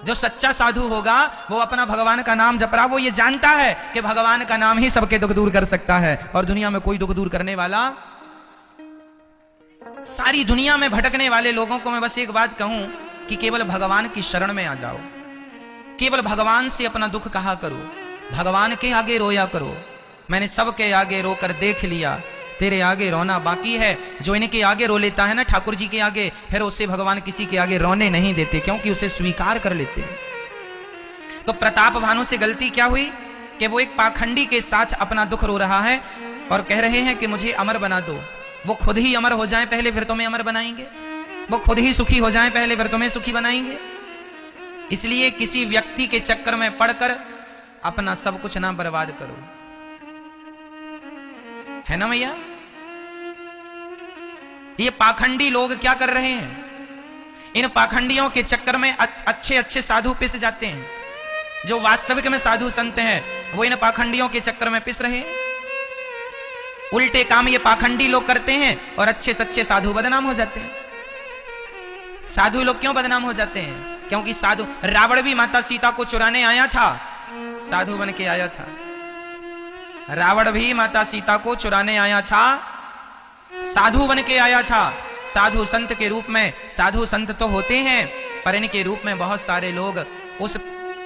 जो सच्चा साधु होगा वो अपना भगवान का नाम जप रहा, वो ये जानता है कि भगवान का नाम ही सबके दुख दूर कर सकता है और दुनिया में कोई दुख दूर करने वाला। सारी दुनिया में भटकने वाले लोगों को मैं बस एक बात कहूं कि केवल भगवान की शरण में आ जाओ, केवल भगवान से अपना दुख कहा करो, भगवान के आगे रोया करो। मैंने सबके आगे रोकर देख लिया, तेरे आगे रोना बाकी है। जो इनके आगे रो लेता है ना ठाकुर जी के आगे, फिर उसे भगवान किसी के आगे रोने नहीं देते, क्योंकि उसे स्वीकार कर लेते हैं। तो प्रताप भानु से गलती क्या हुई कि वो एक पाखंडी के साथ अपना दुख रो रहा है और कह रहे हैं कि मुझे अमर बना दो। वो खुद ही अमर हो जाए पहले, फिर तुम्हें अमर बनाएंगे। वो खुद ही सुखी हो जाए पहले, फिर तुम्हें सुखी बनाएंगे। इसलिए किसी व्यक्ति के चक्कर में पड़कर अपना सब कुछ ना बर्बाद करो, है ना भैया। ये पाखंडी लोग क्या कर रहे हैं, इन पाखंडियों के चक्कर में अच्छे अच्छे साधु पिस जाते हैं। जो वास्तविक में साधु संत हैं वो इन पाखंडियों के चक्कर में पिस रहे हैं। उल्टे काम ये पाखंडी लोग करते हैं और अच्छे सच्चे साधु बदनाम हो जाते हैं। साधु लोग क्यों बदनाम हो जाते हैं? क्योंकि साधु, रावण भी माता सीता को चुराने आया था, साधु बन के आया था। रावण भी माता सीता को चुराने आया था, साधु बन के आया था। साधु संत के रूप में, साधु संत तो होते हैं पर इनके रूप में बहुत सारे लोग उस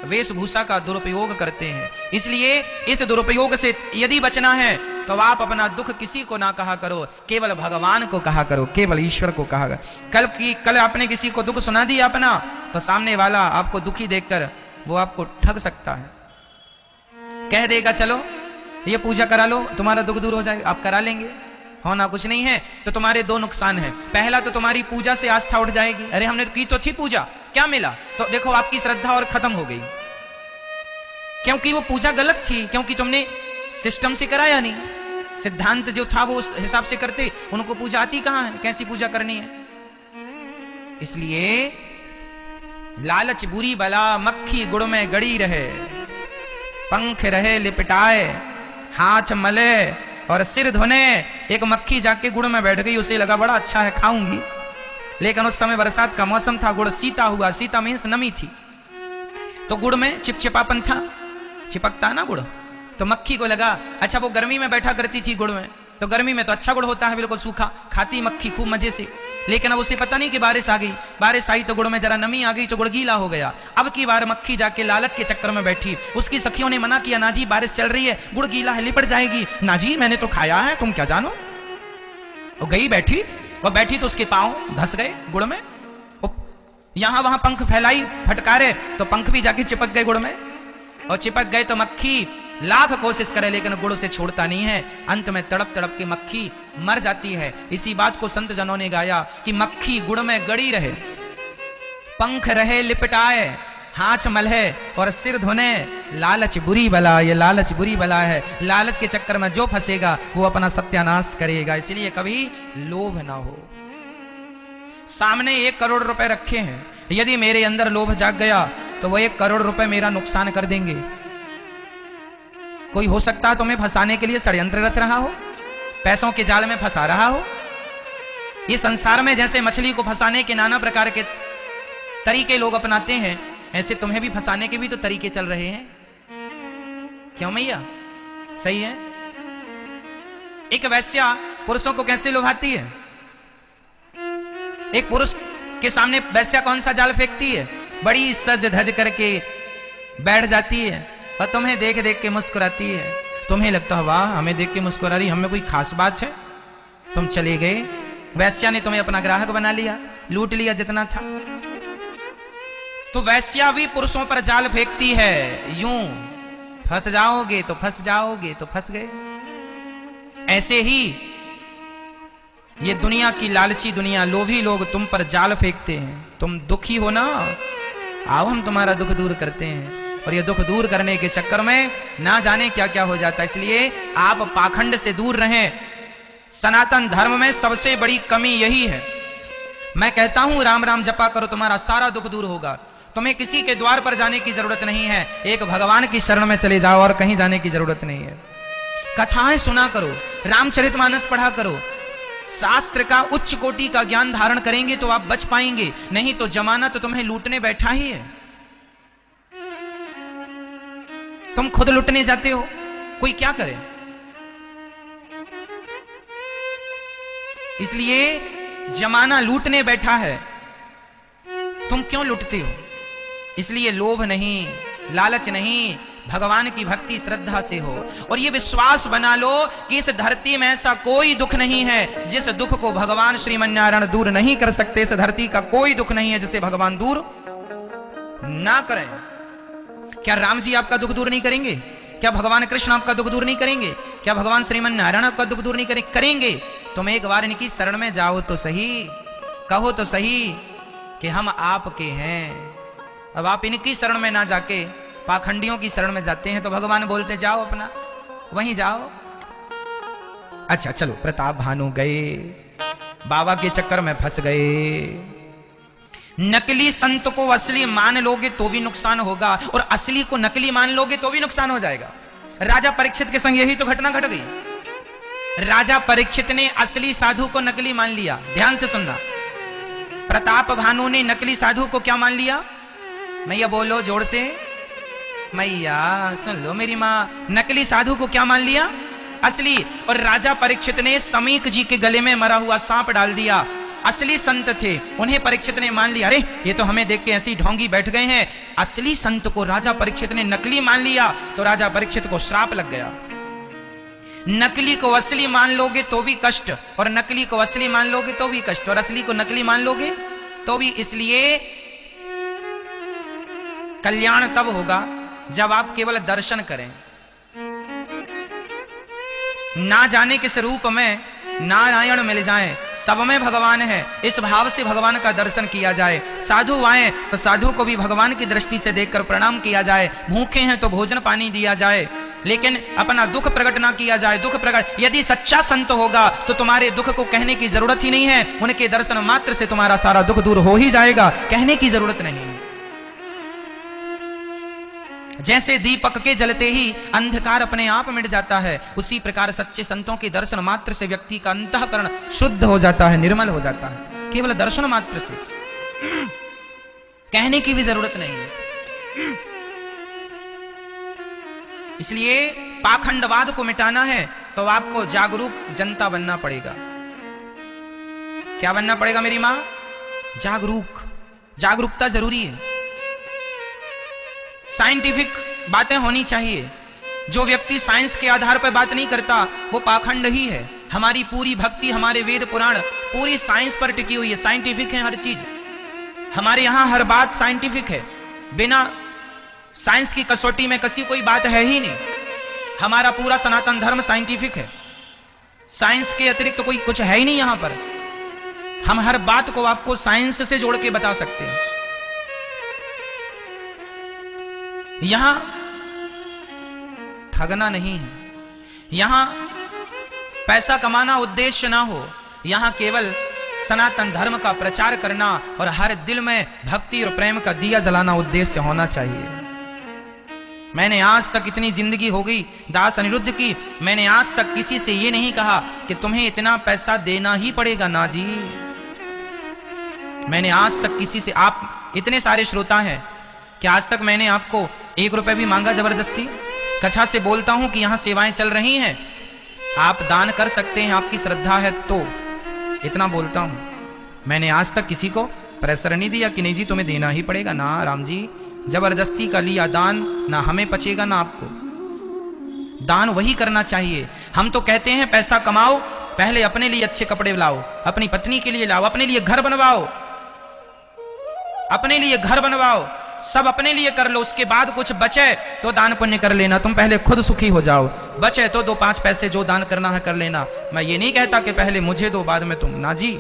वेशभूषा का दुरुपयोग करते हैं। इसलिए इस दुरुपयोग से यदि बचना है तो आप अपना दुख किसी को ना कहा करो, केवल भगवान को कहा करो, केवल ईश्वर को कहा करो। कल आपने किसी को दुख सुना दिया अपना, तो सामने वाला आपको दुखी देखकर वो आपको ठग सकता है, कह देगा चलो ये पूजा करा लो तुम्हारा दुख दूर हो जाएगा। आप करा लेंगे, होना कुछ नहीं है। तो तुम्हारे दो नुकसान हैं। पहला तो तुम्हारी पूजा से आस्था उठ जाएगी, अरे हमने की तो थी पूजा, क्या मिला? तो देखो आपकी श्रद्धा और खत्म हो गई, क्योंकि वो पूजा गलत थी, क्योंकि तुमने सिस्टम से कराया नहीं। सिद्धांत जो था वो उस हिसाब से करते, उनको पूजा आती कहां है, कैसी पूजा करनी है। इसलिए लालच बुरी बला, मक्खी गुड़ में गड़ी रहे, पंख रहे लिपटाए, हाथ मले और सिर धोने। एक मक्खी जाके गुड़ में बैठ गई, उसे लगा बड़ा अच्छा है खाऊंगी, लेकिन उस समय बरसात का मौसम था, गुड़ सीता हुआ, सीता मीन्स नमी थी, तो गुड़ में चिपचिपापन था, चिपकता ना गुड़। तो मक्खी को लगा अच्छा वो गर्मी में बैठा करती थी गुड़ में, तो गर्मी में तो अच्छा गुड़ होता है बिल्कुल सूखा, खाती मक्खी खूब मजे से। लेकिन अब उसे पता नहीं कि बारिश आ गई, बारिश आई तो गुड़ में जरा नमी आ गई तो गुड़ गीला हो गया। अब की बार मक्खी जाके लालच के चक्कर में बैठी, उसकी सखियों ने मना किया, ना जी बारिश चल रही है, गुड़ गीला है, लिपट जाएगी। ना जी मैंने तो खाया है, तुम क्या जानो। वो गई बैठी, वो बैठी तो उसके पांव धस गए गुड़ में, यहां वहां पंख फैलाई फटकारे तो पंख भी जाके चिपक गए गुड़ में, और चिपक गए तो मक्खी लाख कोशिश करे लेकिन गुड़ से छोड़ता नहीं है। अंत में तड़प तड़प के मक्खी मर जाती है। इसी बात को संत जनों ने गाया कि मक्खी गुड़ में गड़ी रहे, पंख रहे लिपटाए, हाथ मलहे और सिर धोने। लालच बुरी बला, ये लालच बुरी बला है। लालच के चक्कर में जो फंसेगा वो अपना सत्यानाश करेगा। इसलिए कभी लोभ ना हो। सामने 1 करोड़ रुपए रखे हैं, यदि मेरे अंदर लोभ जाग गया तो वो 1 करोड़ रुपए मेरा नुकसान कर देंगे। कोई हो सकता है तुम्हें फंसाने के लिए षड्यंत्र रच रहा हो, पैसों के जाल में फंसा रहा हो। ये संसार में जैसे मछली को फंसाने के नाना प्रकार के तरीके लोग अपनाते हैं, ऐसे तुम्हें भी फंसाने के भी तो तरीके चल रहे हैं। क्यों मैया, सही है। एक वैश्या पुरुषों को कैसे लुभाती है? एक पुरुष के सामने वैश्या कौन सा जाल फेंकती है? बड़ी सज धज करके बैठ जाती है और तुम्हें देख देख के मुस्कुराती है। तुम्हें लगता है वाह हमें देख के मुस्कुरा रही, हमें कोई खास बात है। तुम चले गए, वैश्या ने तुम्हें अपना ग्राहक बना लिया, लूट लिया जितना था। तो वैश्या भी पुरुषों पर जाल फेंकती है, यूं फंस जाओगे तो फंस जाओगे तो फंस गए। ऐसे ही ये दुनिया की लालची दुनिया, लोभी लोग तुम पर जाल फेंकते हैं। तुम दुखी हो ना, आओ हम तुम्हारा दुख दूर करते हैं। और ये दुख दूर करने के चक्कर में ना जाने क्या क्या हो जाता है। इसलिए आप पाखंड से दूर रहें। सनातन धर्म में सबसे बड़ी कमी यही है। मैं कहता हूं राम राम जपा करो, तुम्हारा सारा दुख दूर होगा। तुम्हें किसी के द्वार पर जाने की जरूरत नहीं है, एक भगवान की शरण में चले जाओ और कहीं जाने की जरूरत नहीं है। कथाएं सुना करो, रामचरितमानस पढ़ा करो, शास्त्र का उच्च कोटि का ज्ञान धारण करेंगे तो आप बच पाएंगे, नहीं तो जमाना तो तुम्हें लूटने बैठा ही है। तुम खुद लुटने जाते हो, कोई क्या करे। इसलिए जमाना लूटने बैठा है, तुम क्यों लुटते हो। इसलिए लोभ नहीं, लालच नहीं, भगवान की भक्ति श्रद्धा से हो। और ये विश्वास बना लो कि इस धरती में ऐसा कोई दुख नहीं है जिस दुख को भगवान श्रीमन्नारायण दूर नहीं कर सकते। इस धरती का कोई दुख नहीं है जिसे भगवान दूर ना करें। क्या राम जी आपका दुख दूर नहीं करेंगे? क्या भगवान कृष्ण आपका दुख दूर नहीं करेंगे? क्या भगवान श्रीमन्नारायण आपका दुख दूर नहीं करेंगे? तुम एक बार इनकी शरण में जाओ तो सही, कहो तो सही कि हम आपके हैं। अब आप इनकी शरण में ना जाके पाखंडियों की शरण में जाते हैं तो भगवान बोलते जाओ अपना वहीं जाओ। अच्छा चलो, प्रताप भानु गए, बाबा के चक्कर में फंस गए। नकली संत को असली मान लोगे तो भी नुकसान होगा, और असली को नकली मान लोगे तो भी नुकसान हो जाएगा। राजा परीक्षित के संग यही तो घटना घट गई। राजा परीक्षित ने असली साधु को नकली मान लिया। ध्यान से सुनना, प्रताप भानु ने नकली साधु को क्या मान लिया? मैया बोलो जोर से, मैया सुन लो मेरी मां। नकली साधु को क्या मान लिया? असली। और राजा परीक्षित ने समीक जी के गले में मरा हुआ सांप डाल दिया। असली संत थे, उन्हें परीक्षित ने मान लिया। अरे ये तो हमें देख के ऐसी ढोंगी बैठ गए हैं। असली संत को राजा परीक्षित ने नकली मान लिया तो राजा परीक्षित को श्राप लग गया। नकली को असली मान लोगे तो भी कष्ट, और नकली को असली मान लोगे तो भी कष्ट, और असली को नकली मान लोगे तो भी। इसलिए कल्याण तब होगा जब आप केवल दर्शन करें, ना जाने किस रूप में नारायण मिल जाएं, सब में भगवान है, इस भाव से भगवान का दर्शन किया जाए। साधु आए तो साधु को भी भगवान की दृष्टि से देखकर प्रणाम किया जाए। भूखे हैं तो भोजन पानी दिया जाए, लेकिन अपना दुख प्रकट ना किया जाए। दुख प्रकट, यदि सच्चा संत होगा तो तुम्हारे दुख को कहने की जरूरत ही नहीं है। उनके दर्शन मात्र से तुम्हारा सारा दुख दूर हो ही जाएगा, कहने की जरूरत नहीं। जैसे दीपक के जलते ही अंधकार अपने आप मिट जाता है, उसी प्रकार सच्चे संतों के दर्शन मात्र से व्यक्ति का अंतःकरण शुद्ध हो जाता है, निर्मल हो जाता है। केवल दर्शन मात्र से, कहने की भी जरूरत नहीं है। इसलिए पाखंडवाद को मिटाना है तो आपको जागरूक जनता बनना पड़ेगा। क्या बनना पड़ेगा मेरी मां? जागरूक। जागरूकता जरूरी है। साइंटिफिक बातें होनी चाहिए। जो व्यक्ति साइंस के आधार पर बात नहीं करता वो पाखंड ही है। हमारी पूरी भक्ति, हमारे वेद पुराण पूरी साइंस पर टिकी हुई है। साइंटिफिक है हर चीज, हमारे यहां हर बात साइंटिफिक है। बिना साइंस की कसौटी में कसी कोई बात है ही नहीं। हमारा पूरा सनातन धर्म साइंटिफिक है। साइंस के अतिरिक्त तो कोई कुछ है ही नहीं यहां पर। हम हर बात को आपको साइंस से जोड़ के बता सकते हैं। यहां ठगना नहीं है, यहां पैसा कमाना उद्देश्य ना हो, यहां केवल सनातन धर्म का प्रचार करना और हर दिल में भक्ति और प्रेम का दिया जलाना उद्देश्य होना चाहिए। मैंने आज तक इतनी जिंदगी हो गई दास अनिरुद्ध की, मैंने आज तक किसी से ये नहीं कहा कि तुम्हें इतना पैसा देना ही पड़ेगा। ना जी, मैंने आज तक किसी से, आप इतने सारे श्रोता हैं कि आज तक मैंने आपको 1 रुपए भी मांगा जबरदस्ती? कथा से बोलता हूं कि यहां सेवाएं चल रही हैं, आप दान कर सकते हैं, आपकी श्रद्धा है तो, इतना बोलता हूं। मैंने आज तक किसी को प्रेशर नहीं दिया कि नहीं जी तुम्हें देना ही पड़ेगा। ना राम जी, जबरदस्ती का लिया दान ना हमें पचेगा ना आपको। दान वही करना चाहिए। हम तो कहते हैं पैसा कमाओ, पहले अपने लिए अच्छे कपड़े लाओ, अपनी पत्नी के लिए लाओ, अपने लिए घर बनवाओ, अपने लिए घर बनवाओ, सब अपने लिए कर लो। उसके बाद कुछ बचे तो दान पुण्य कर लेना। तुम पहले खुद सुखी हो जाओ, बचे तो 2-5 पैसे जो दान करना है कर लेना। मैं ये नहीं कहता कि पहले मुझे दो बाद में तुम, ना जी।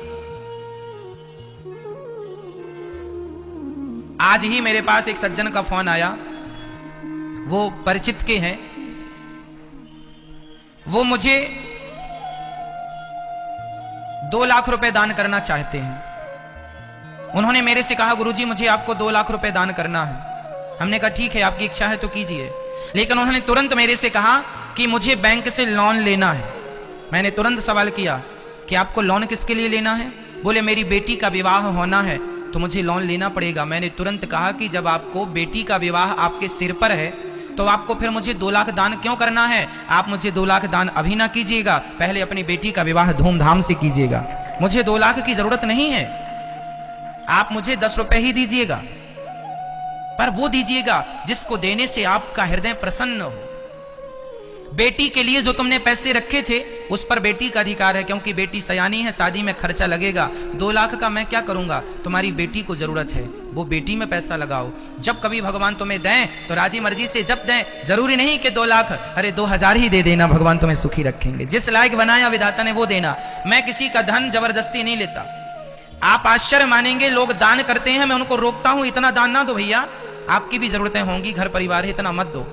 आज ही मेरे पास एक सज्जन का फोन आया, वो परिचित के हैं, वो मुझे 2 लाख रुपए दान करना चाहते हैं। उन्होंने मेरे से कहा गुरुजी मुझे आपको 2 लाख रुपए दान करना है। हमने कहा ठीक है, आपकी इच्छा है तो कीजिए। लेकिन उन्होंने तुरंत मेरे से कहा कि मुझे बैंक से लोन लेना है। मैंने तुरंत सवाल किया कि आपको लोन किसके लिए लेना है? बोले मेरी बेटी का विवाह होना है तो मुझे लोन लेना पड़ेगा। मैंने तुरंत कहा कि जब आपको बेटी का विवाह आपके सिर पर है तो आपको फिर मुझे 2 लाख दान क्यों करना है? आप मुझे 2 लाख दान अभी ना कीजिएगा, पहले अपनी बेटी का विवाह धूमधाम से कीजिएगा। मुझे 2 लाख की जरूरत नहीं है, आप मुझे 10 रुपए ही दीजिएगा, पर वो दीजिएगा जिसको देने से आपका हृदय प्रसन्न हो। बेटी के लिए जो तुमने पैसे रखे थे उस पर बेटी का अधिकार है, क्योंकि बेटी सयानी है, शादी में खर्चा लगेगा। 2 लाख का मैं क्या करूंगा? तुम्हारी बेटी को जरूरत है, वो बेटी में पैसा लगाओ। जब कभी भगवान तुम्हें दें तो राजी मर्जी से जब दें, जरूरी नहीं कि 2 लाख, अरे 2000 ही दे देना, भगवान तुम्हें सुखी रखेंगे। जिस लायक बनाया विधाता ने वो देना। मैं किसी का धन जबरदस्ती नहीं लेता। आप आश्चर्य मानेंगे, लोग दान करते हैं, मैं उनको रोकता हूं, इतना दान ना दो भैया, आपकी भी जरूरतें होंगी, घर परिवार है, इतना मत दो।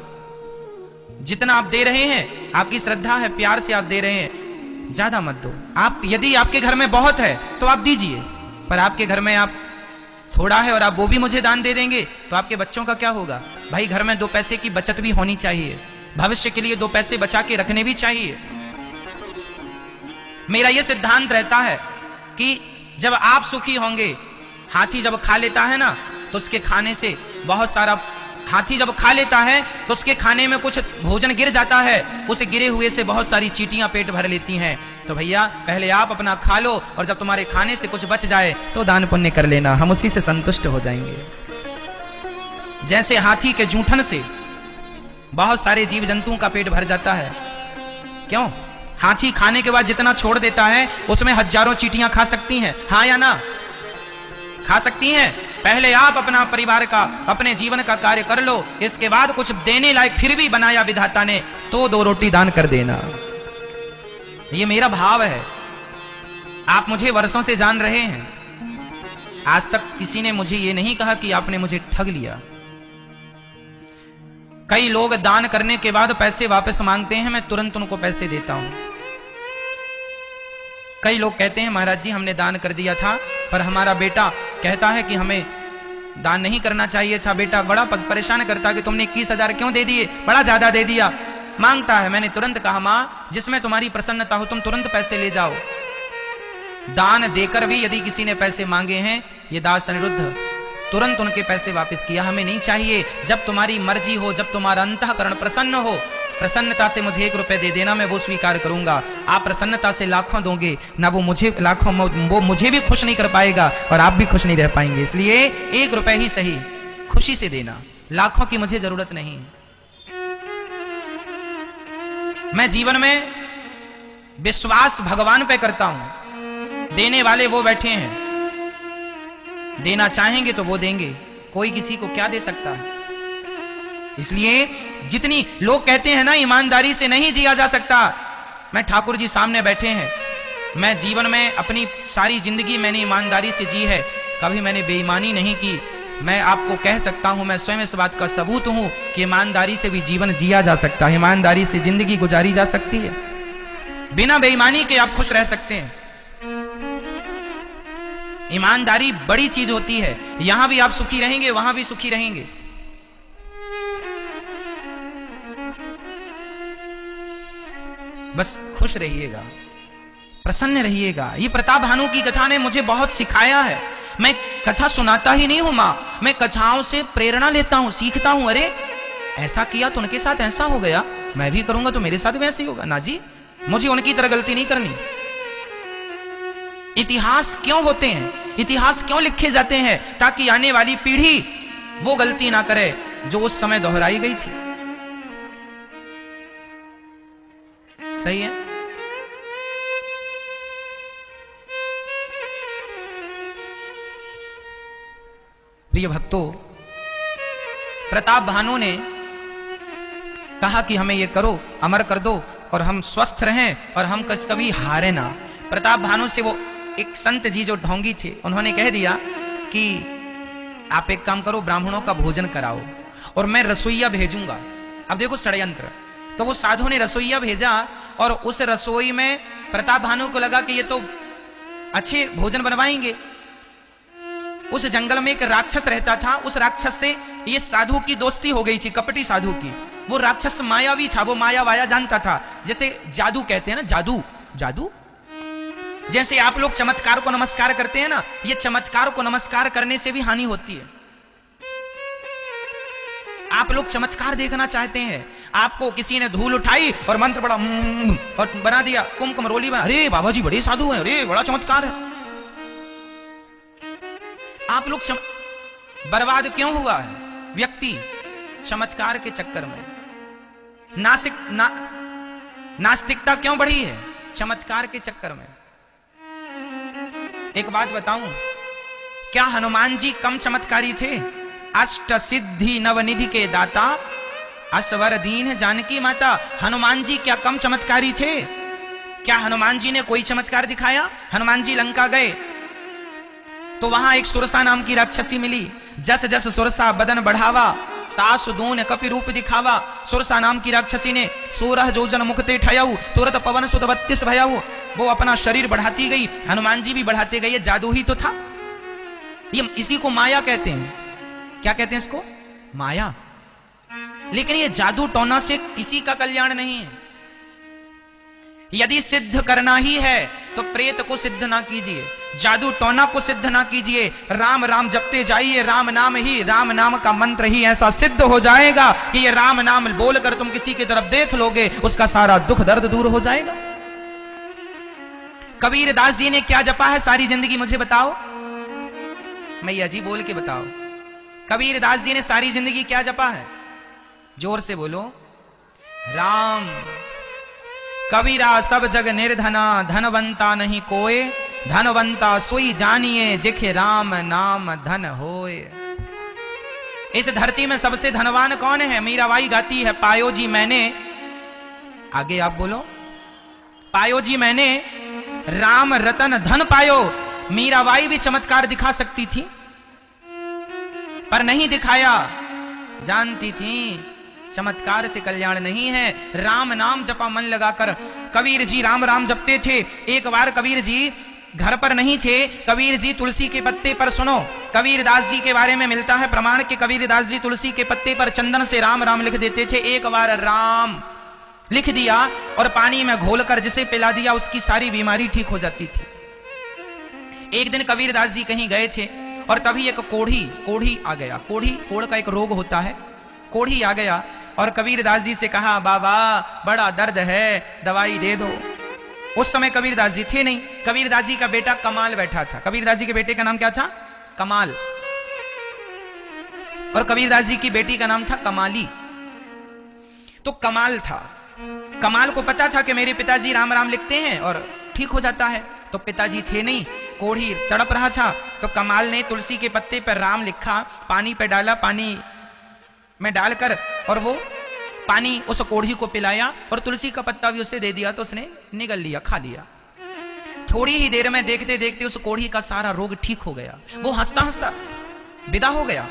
जितना आप दे रहे हैं, आपकी श्रद्धा है, प्यार से आप दे रहे हैं, ज्यादा मत दो। आप यदि आपके घर में बहुत है तो आप दीजिए, पर आपके घर में आप थोड़ा है और आप वो भी मुझे दान दे देंगे तो आपके बच्चों का क्या होगा? भाई घर में 2 पैसे की बचत भी होनी चाहिए, भविष्य के लिए 2 पैसे बचा के रखने भी चाहिए। मेरा यह सिद्धांत रहता है कि जब आप सुखी होंगे, हाथी जब खा लेता है ना तो उसके खाने से बहुत सारा, हाथी जब खा लेता है तो उसके खाने में कुछ भोजन गिर जाता है, उस गिरे हुए से बहुत सारी चींटियां पेट भर लेती हैं। तो भैया पहले आप अपना खा लो, और जब तुम्हारे खाने से कुछ बच जाए तो दान पुण्य कर लेना, हम उसी से संतुष्ट हो जाएंगे। जैसे हाथी के जूठन से बहुत सारे जीव जंतुओं का पेट भर जाता है। क्यों? हाथी खाने के बाद जितना छोड़ देता है उसमें हजारों चींटियां खा सकती हैं, हाँ या ना? खा सकती हैं। पहले आप अपना परिवार का, अपने जीवन का कार्य कर लो, इसके बाद कुछ देने लायक फिर भी बनाया विधाता ने तो 2 रोटी दान कर देना। ये मेरा भाव है। आप मुझे वर्षों से जान रहे हैं, आज तक किसी ने मुझे ये नहीं कहा कि आपने मुझे ठग लिया। कई लोग दान करने के बाद पैसे वापस मांगते हैं, मैं तुरंत उनको पैसे देता हूं। कई लोग कहते हैं महाराज जी हमने दान कर दिया था, पर हमारा बेटा कहता है कि हमें दान नहीं करना चाहिए था। बेटा बड़ा परेशान करता है कि तुमने 21,000 क्यों दे दिए, बड़ा ज्यादा दे दिया। मांगता है, मैंने तुरंत कहा मां जिसमें तुम्हारी प्रसन्नता हो तुम तुरंत पैसे ले जाओ। दान देकर भी यदि किसी ने पैसे मांगे हैं, ये दास अनिरुद्ध, तुरंत उनके पैसे वापस किया। हमें नहीं चाहिए। जब तुम्हारी मर्जी हो, जब तुम्हारा अंतःकरण प्रसन्न हो, प्रसन्नता से मुझे 1 रुपए दे देना, मैं वो स्वीकार करूंगा। आप प्रसन्नता से लाखों दोगे ना, वो मुझे लाखों, वो मुझे भी खुश नहीं कर पाएगा और आप भी खुश नहीं रह पाएंगे। इसलिए 1 रुपए ही सही, खुशी से देना, लाखों की मुझे जरूरत नहीं। मैं जीवन में विश्वास भगवान पे करता हूं। देने वाले वो बैठे हैं, देना चाहेंगे तो वो देंगे, कोई किसी को क्या दे सकता है। इसलिए जितनी लोग कहते हैं ना ईमानदारी से नहीं जिया जा सकता, मैं ठाकुर जी सामने बैठे हैं, मैं जीवन में अपनी सारी जिंदगी मैंने ईमानदारी से जी है, कभी मैंने बेईमानी नहीं की। मैं आपको कह सकता हूं, मैं स्वयं इस बात का सबूत हूं कि ईमानदारी से भी जीवन जिया जा सकता है, ईमानदारी से जिंदगी गुजारी जा सकती है, बिना बेईमानी के आप खुश रह सकते हैं। ईमानदारी बड़ी चीज होती है, यहां भी आप सुखी रहेंगे, वहां भी सुखी रहेंगे। बस खुश रहिएगा, प्रसन्न रहिएगा। ये प्रताप भानु की कथा ने मुझे बहुत सिखाया है। मैं कथा सुनाता ही नहीं हूं मां, मैं कथाओं से प्रेरणा लेता हूं, सीखता हूं। अरे ऐसा किया तो उनके साथ ऐसा हो गया, मैं भी करूंगा तो मेरे साथ वैसे ही होगा ना जी, मुझे उनकी तरह गलती नहीं करनी। इतिहास क्यों होते हैं, इतिहास क्यों लिखे जाते हैं? ताकि आने वाली पीढ़ी वो गलती ना करे जो उस समय दोहराई गई थी। सही है। प्रिय भक्तों, प्रताप भानु ने कहा कि हमें ये करो, अमर कर दो और हम स्वस्थ रहें और हम कभी हारे ना। प्रताप भानु से वो एक संत जी जो ढोंगी थे, उन्होंने कह दिया कि आप एक काम करो, ब्राह्मणों का भोजन कराओ और मैं रसोईया भेजूंगा। अब देखो षड्यंत्र। तो वो साधु ने रसोईया भेजा और उस रसोई में प्रताप भानु को लगा कि ये तो अच्छे भोजन बनवाएंगे। उस जंगल में एक राक्षस रहता था, उस राक्षस से ये साधु की दोस्ती हो गई थी, कपटी साधु की। वो राक्षस मायावी था, वो माया वाया जानता था। जैसे जादू कहते हैं ना, जादू जादू, जैसे आप लोग चमत्कार को नमस्कार करते हैं ना, ये चमत्कार को नमस्कार करने से भी हानि होती है। आप लोग चमत्कार देखना चाहते हैं, आपको किसी ने धूल उठाई और मंत्र बड़ा और बना दिया, कुमकुम रोली बना, अरे बाबा जी बड़े साधु हैं, अरे बड़ा चमत्कार है। आप लोग बर्बाद क्यों हुआ है व्यक्ति? चमत्कार के चक्कर में। नास्तिकता क्यों बढ़ी है? चमत्कार के चक्कर में। एक बात बताऊं, क्या हनुमान जी कम चमत्कारी थे? अष्ट सिद्धि नवनिधि के दाता, असवर दीन जानकी माता। हनुमान जी क्या कम चमत्कारी थे? क्या हनुमान जी ने कोई चमत्कार दिखाया? हनुमान जी लंका गए तो वहां एक सुरसा नाम की राक्षसी मिली। जस जस सुरसा बदन बढ़ावा, तासु दून कपि रूप दिखावा। सुरसा नाम की राक्षसी ने 16 जोजन मुखते ठयाऊ, तुरत पवन सुत 32 भयाऊ। वो अपना शरीर बढ़ाती गई, हनुमान जी भी बढ़ाते गए। ये जादू ही तो था। ये इसी को माया कहते हैं। क्या कहते हैं इसको? माया। लेकिन ये जादू टोना से किसी का कल्याण नहीं है। यदि सिद्ध करना ही है तो प्रेत को सिद्ध ना कीजिए, जादू टोना को सिद्ध ना कीजिए। राम राम जपते जाइए, राम नाम ही, राम नाम का मंत्र ही ऐसा सिद्ध हो जाएगा कि ये राम नाम बोलकर तुम किसी की तरफ देख लोगे, उसका सारा दुख दर्द दूर हो जाएगा। कबीर दास जी ने क्या जपा है सारी जिंदगी? मुझे बताओ मैया जी, बोल के बताओ। कबीर दास जी ने सारी जिंदगी क्या जपा है? जोर से बोलो। राम। कबीरा सब जग निर्धना, धनवंता नहीं कोय, धनवंता सोई जानिए, जिखे राम नाम धन होए। इस धरती में सबसे धनवान कौन है? मीराबाई गाती है, पायो जी मैंने, आगे आप बोलो, पायो जी मैंने राम रतन धन पायो। मीराबाई भी चमत्कार दिखा सकती थी पर नहीं दिखाया। जानती थी चमत्कार से कल्याण नहीं है। राम नाम जपा मन लगाकर। कबीर जी राम राम जपते थे। एक बार कबीर जी घर पर नहीं थे। कबीर जी तुलसी के पत्ते पर, सुनो, कबीर दास जी के बारे में मिलता है प्रमाण कि कबीर दास जी तुलसी के पत्ते पर चंदन से राम राम लिख देते थे। एक बार राम लिख दिया और पानी में घोलकर जिसे पिला दिया, उसकी सारी बीमारी ठीक हो जाती थी। एक दिन कबीर दास जी कहीं गए थे और तभी एक कोढ़ी आ गया। कोढ़ का एक रोग होता है। कोढ़ी आ गया और कबीर दास जी से कहा, बाबा बड़ा दर्द है, दवाई दे दो। उस समय कबीर दास जी थे नहीं। कबीर दास जी का बेटा कमाल बैठा था। कबीर दास जी के बेटे का नाम क्या था? कमाल। और कबीर दास जी की बेटी का नाम था कमाली। तो कमाल था। कमाल को पता था कि मेरे पिताजी राम राम लिखते हैं और ठीक हो जाता है। तो पिताजी थे नहीं, कोढ़ी तड़प रहा था। तो कमाल ने तुलसी के पत्ते पर राम लिखा, पानी पे डाला, पानी में डालकर और वो पानी उस कोढ़ी को पिलाया और तुलसी का पत्ता भी उसे दे दिया तो उसने निगल लिया, खा लिया। थोड़ी ही देर में देखते देखते उस कोढ़ी का सारा रोग ठीक हो गया। वो हंसता हंसता विदा हो गया।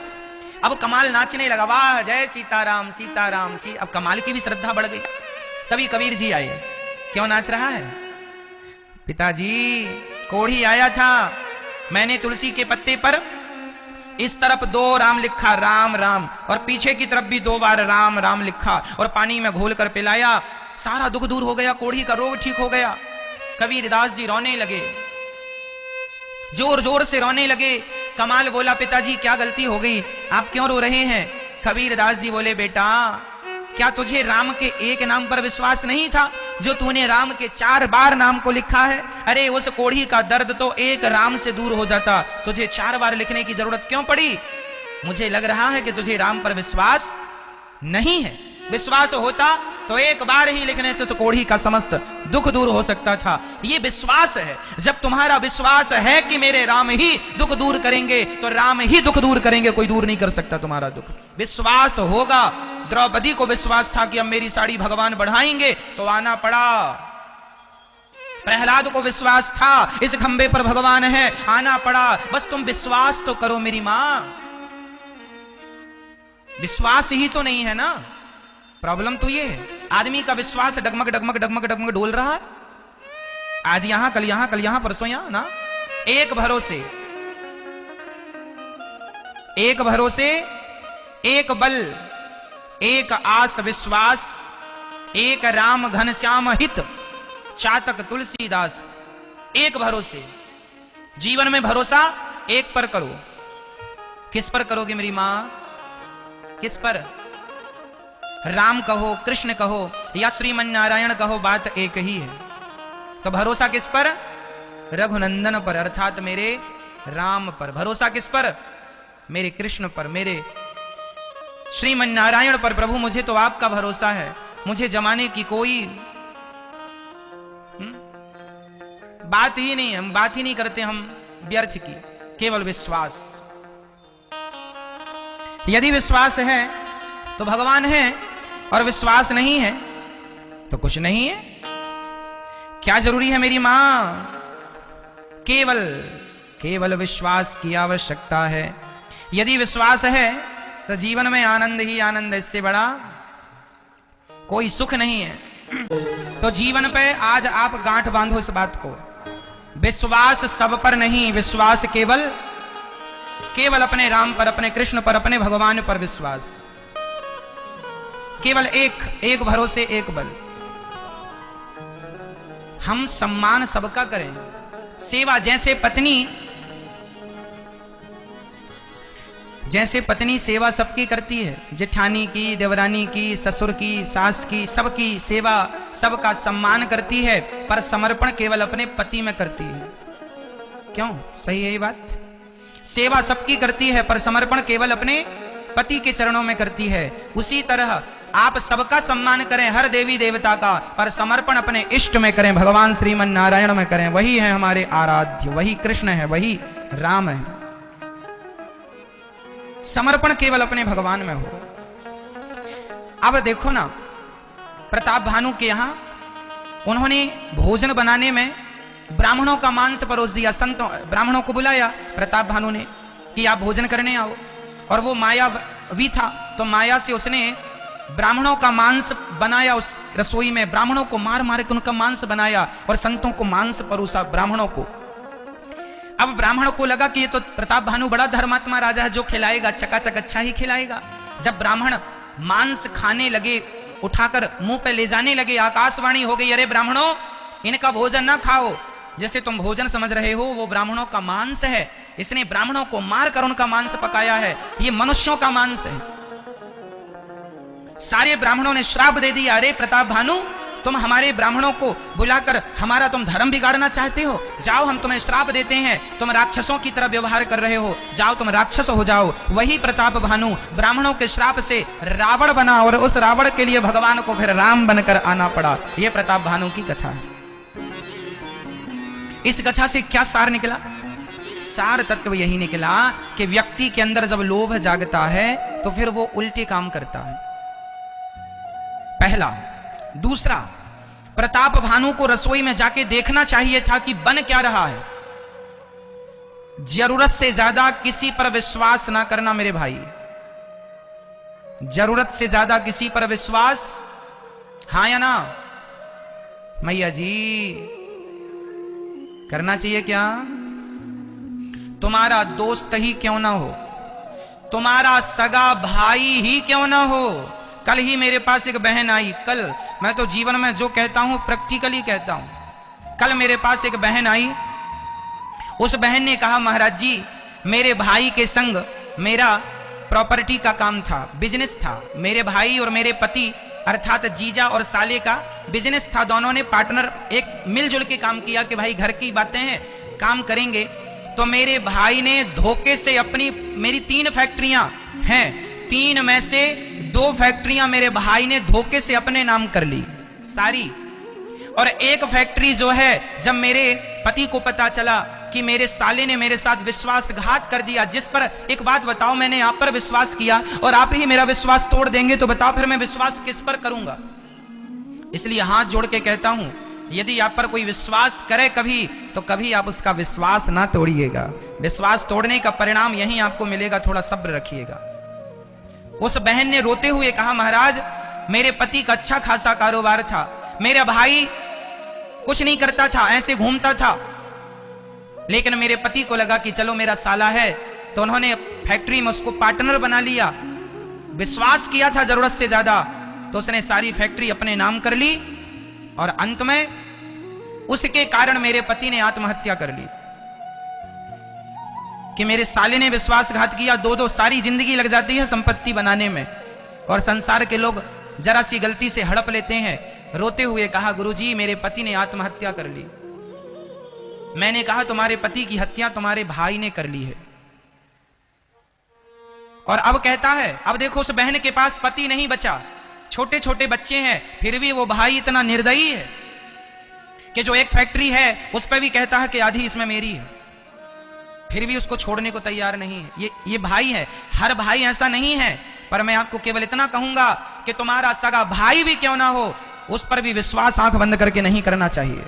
अब कमाल नाचने लगा, वाह जय सीताराम सीताराम सी। अब कमाल की भी श्रद्धा बढ़ गई। तभी कबीर जी आए। क्यों नाच रहा है? पिताजी कोढ़ी आया था, मैंने तुलसी के पत्ते पर इस तरफ 2 राम लिखा, राम राम, और पीछे की तरफ भी 2 बार राम राम लिखा और पानी में घोलकर पिलाया। सारा दुख दूर हो गया, कोढ़ी का रोग ठीक हो गया। कबीर दास जी रोने लगे, जोर जोर से रोने लगे। कमाल बोला, पिताजी क्या गलती हो गई, आप क्यों रो रहे हैं? कबीर दास जी बोले, बेटा क्या तुझे राम के एक नाम पर विश्वास नहीं था जो तूने राम के 4 बार नाम को लिखा है? अरे उस कोढ़ी का दर्द तो एक राम से दूर हो जाता, तुझे 4 बार लिखने की जरूरत क्यों पड़ी? मुझे लग रहा है कि तुझे राम पर विश्वास नहीं है। विश्वास होता तो एक बार ही लिखने से उस कोढ़ी का समस्त दुख दूर हो सकता था। ये विश्वास है। जब तुम्हारा विश्वास है कि मेरे राम ही दुख दूर करेंगे तो राम ही दुख दूर करेंगे, कोई दूर नहीं कर सकता तुम्हारा दुख। विश्वास होगा। द्रौपदी को विश्वास था कि अब मेरी साड़ी भगवान बढ़ाएंगे तो आना पड़ा। प्रहलाद को विश्वास था इस खंबे पर भगवान है, आना पड़ा। बस तुम विश्वास तो करो मेरी मां। विश्वास ही तो नहीं है ना, प्रॉब्लम तो ये है। आदमी का विश्वास डगमग डगमग डगमग डगमग डोल रहा है, आज यहां कल यहां कल यहां परसों यहां ना। एक भरोसे, एक भरोसे, एक बल, एक आस विश्वास, एक राम घनश्याम हित, चातक तुलसीदास। एक भरोसे। जीवन में भरोसा एक पर करो। किस पर करोगे मेरी मां? किस पर? राम कहो, कृष्ण कहो या श्रीमन नारायण कहो, बात एक ही है। तो भरोसा किस पर? रघुनंदन पर, अर्थात मेरे राम पर। भरोसा किस पर? मेरे कृष्ण पर, मेरे श्रीमन नारायण पर। प्रभु मुझे तो आपका भरोसा है, मुझे जमाने की कोई बात ही नहीं, हम बात ही नहीं करते हम व्यर्थ की, केवल विश्वास। यदि विश्वास है तो भगवान है, और विश्वास नहीं है तो कुछ नहीं है। क्या जरूरी है मेरी मां? केवल केवल विश्वास की आवश्यकता है। यदि विश्वास है तो जीवन में आनंद ही आनंद, इससे बड़ा कोई सुख नहीं है। तो जीवन पे आज आप गांठ बांधो इस बात को, विश्वास सब पर नहीं, विश्वास केवल केवल अपने राम पर, अपने कृष्ण पर, अपने भगवान पर विश्वास। केवल एक भरोसे, एक बल। हम सम्मान सबका करें, सेवा जैसे पत्नी सेवा सबकी करती है, जेठानी की, देवरानी की, ससुर की, सास की, सबकी सेवा, सबका सम्मान करती है, पर समर्पण केवल अपने पति में करती है। क्यों? सही है ये बात? सेवा सबकी करती है पर समर्पण केवल अपने पति के चरणों में करती है। उसी तरह आप सबका सम्मान करें, हर देवी देवता का, पर समर्पण अपने इष्ट में करें, भगवान श्रीमन नारायण में करें। वही है हमारे आराध्य, वही कृष्ण है, वही राम है। समर्पण केवल अपने भगवान में हो। अब देखो ना, प्रताप भानु के यहां उन्होंने भोजन बनाने में ब्राह्मणों का मांस परोस दिया। संतों ब्राह्मणों को बुलाया प्रताप भानु ने कि आप भोजन करने आओ, और वो मायावी था, तो माया से उसने ब्राह्मणों का मांस बनाया उस रसोई में, ब्राह्मणों को मार मार के उनका मांस बनाया और संतों को मांस परोसा ब्राह्मणों को। अब ब्राह्मणों को लगा कि ये तो प्रताप भानु बड़ा धर्मात्मा राजा है, जो खिलाएगा चकाचक अच्छा ही खिलाएगा। जब ब्राह्मण मांस खाने लगे, उठाकर मुंह पे ले जाने लगे, आकाशवाणी हो गई, अरे ब्राह्मणों इनका भोजन ना खाओ, जैसे तुम भोजन समझ रहे हो वो ब्राह्मणों का मांस है, इसने ब्राह्मणों को मारकर उनका मांस पकाया है, ये मनुष्यों का मांस है। सारे ब्राह्मणों ने श्राप दे दिया, अरे प्रताप भानु तुम हमारे ब्राह्मणों को बुलाकर हमारा तुम धर्म बिगाड़ना चाहते हो, जाओ हम तुम्हें श्राप देते हैं, तुम राक्षसों की तरह व्यवहार कर रहे हो, जाओ तुम राक्षस हो जाओ। वही प्रताप भानु ब्राह्मणों के श्राप से रावण बना, और उस रावण के लिए भगवान को फिर राम बनकर आना पड़ा। यह प्रताप भानु की कथा है। इस कथा से क्या सार निकला? सार तत्व यही निकला कि व्यक्ति के अंदर जब लोभ जागता है तो फिर वो उल्टे काम करता है, पहला। दूसरा, प्रताप भानु को रसोई में जाके देखना चाहिए था कि बन क्या रहा है। जरूरत से ज्यादा किसी पर विश्वास ना करना मेरे भाई, जरूरत से ज्यादा किसी पर विश्वास, हाँ या ना मैया जी? करना चाहिए क्या? तुम्हारा दोस्त ही क्यों ना हो, तुम्हारा सगा भाई ही क्यों ना हो। कल ही मेरे पास एक बहन आई, कल, मैं तो जीवन में जो कहता हूं प्रैक्टिकली कहता हूं। कल मेरे पास एक बहन आई, उस बहन ने कहा महाराज जी मेरे भाई के संग मेरा प्रॉपर्टी का काम था, बिजनेस था। मेरे भाई और मेरे पति अर्थात जीजा और साले का बिजनेस था, दोनों ने पार्टनर एक मिलजुल के काम किया कि भाई घर की बातें हैं, काम करेंगे। तो मेरे भाई ने धोखे से अपनी, मेरी 3 फैक्ट्रियां हैं, 3 में से 2 फैक्ट्रियां मेरे भाई ने धोखे से अपने नाम कर ली सारी, और एक फैक्ट्री जो है जब मेरे पति को पता चला कि मेरे साले ने मेरे साथ विश्वासघात कर दिया, जिस पर एक बात बताओ, मैंने आप पर विश्वास किया और आप ही मेरा विश्वास तोड़ देंगे, तो बताओ फिर मैं विश्वास किस पर करूंगा। इसलिए हाथ जोड़ के कहता हूं, यदि आप पर कोई विश्वास करे कभी, तो कभी आप उसका विश्वास ना तोड़िएगा। विश्वास तोड़ने का परिणाम यही आपको मिलेगा, थोड़ा सब्र रखिएगा। उस बहन ने रोते हुए कहा महाराज मेरे पति का अच्छा खासा कारोबार था, मेरा भाई कुछ नहीं करता था, ऐसे घूमता था, लेकिन मेरे पति को लगा कि चलो मेरा साला है, तो उन्होंने फैक्ट्री में उसको पार्टनर बना लिया। विश्वास किया था जरूरत से ज्यादा, तो उसने सारी फैक्ट्री अपने नाम कर ली, और अंत में उसके कारण मेरे पति ने आत्महत्या कर ली कि मेरे साले ने विश्वासघात किया। 2-2 सारी जिंदगी लग जाती है संपत्ति बनाने में, और संसार के लोग जरा सी गलती से हड़प लेते हैं। रोते हुए कहा, गुरुजी मेरे पति ने आत्महत्या कर ली। मैंने कहा, तुम्हारे पति की हत्या तुम्हारे भाई ने कर ली है। और अब कहता है, अब देखो उस बहन के पास पति नहीं बचा, छोटे छोटे बच्चे हैं, फिर भी वो भाई इतना निर्दयी है कि जो एक फैक्ट्री है उस पर भी कहता है कि आधी इसमें मेरी है, फिर भी उसको छोड़ने को तैयार नहीं है। ये भाई है। हर भाई ऐसा नहीं है, पर मैं आपको केवल इतना कहूंगा कि तुम्हारा सगा भाई भी क्यों ना हो, उस पर भी विश्वास आंख बंद करके नहीं करना चाहिए।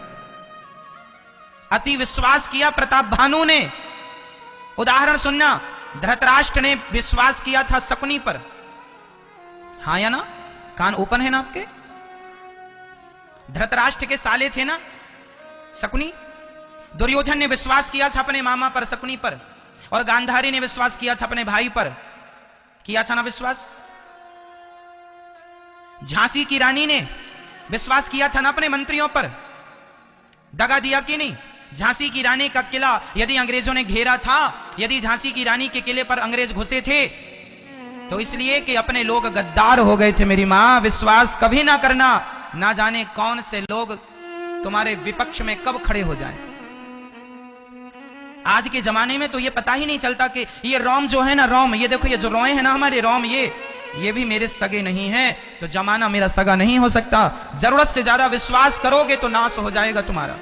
अति विश्वास किया प्रताप भानु ने। उदाहरण सुनना, धृतराष्ट्र ने विश्वास किया था शकुनी पर। हाँ या ना? कान ओपन है ना आपके? धृतराष्ट्र के साले थे ना शकुनी। दुर्योधन ने विश्वास किया था अपने मामा पर, शकुनी पर, और गांधारी ने विश्वास किया था अपने भाई पर। किया था ना विश्वास? झांसी की रानी ने विश्वास किया था ना अपने मंत्रियों पर। दगा दिया कि नहीं? झांसी की रानी का किला यदि अंग्रेजों ने घेरा था, यदि झांसी की रानी के किले पर अंग्रेज घुसे थे, तो इसलिए कि अपने लोग गद्दार हो गए थे। मेरी मां, विश्वास कभी ना करना, ना जाने कौन से लोग तुम्हारे विपक्ष में कब खड़े हो जाएं। आज के जमाने में तो ये पता ही नहीं चलता कि ये रोम जो है ना, रोम, ये देखो, ये जो रोए हैं ना हमारे रोम, ये भी मेरे सगे नहीं है, तो जमाना मेरा सगा नहीं हो सकता। जरूरत से ज्यादा विश्वास करोगे तो नाश हो जाएगा तुम्हारा।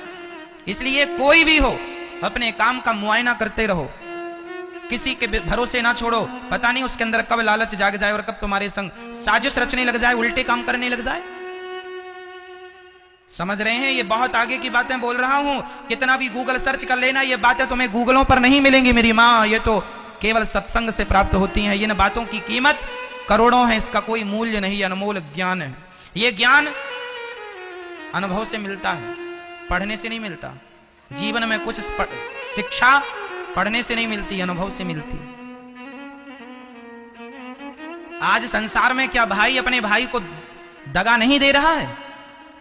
इसलिए कोई भी हो, अपने काम का मुआयना करते रहो, किसी के भरोसे ना छोड़ो। पता नहीं उसके अंदर कब लालच जाग जाए और कब तुम्हारे संग साजिश रचने लग जाए, उल्टे काम करने लग जाए। समझ रहे हैं? ये बहुत आगे की बातें बोल रहा हूं। कितना भी गूगल सर्च कर लेना, ये बातें तुम्हें गूगलों पर नहीं मिलेंगी मेरी मां। ये तो केवल सत्संग से प्राप्त होती हैं। इन बातों की कीमत करोड़ों है, इसका कोई मूल्य नहीं। अनमोल ज्ञान है। ये ज्ञान अनुभव से मिलता है, पढ़ने से नहीं मिलता। जीवन में कुछ शिक्षा पढ़ने से नहीं मिलती, अनुभव से मिलती। आज संसार में क्या भाई अपने भाई को दगा नहीं दे रहा है?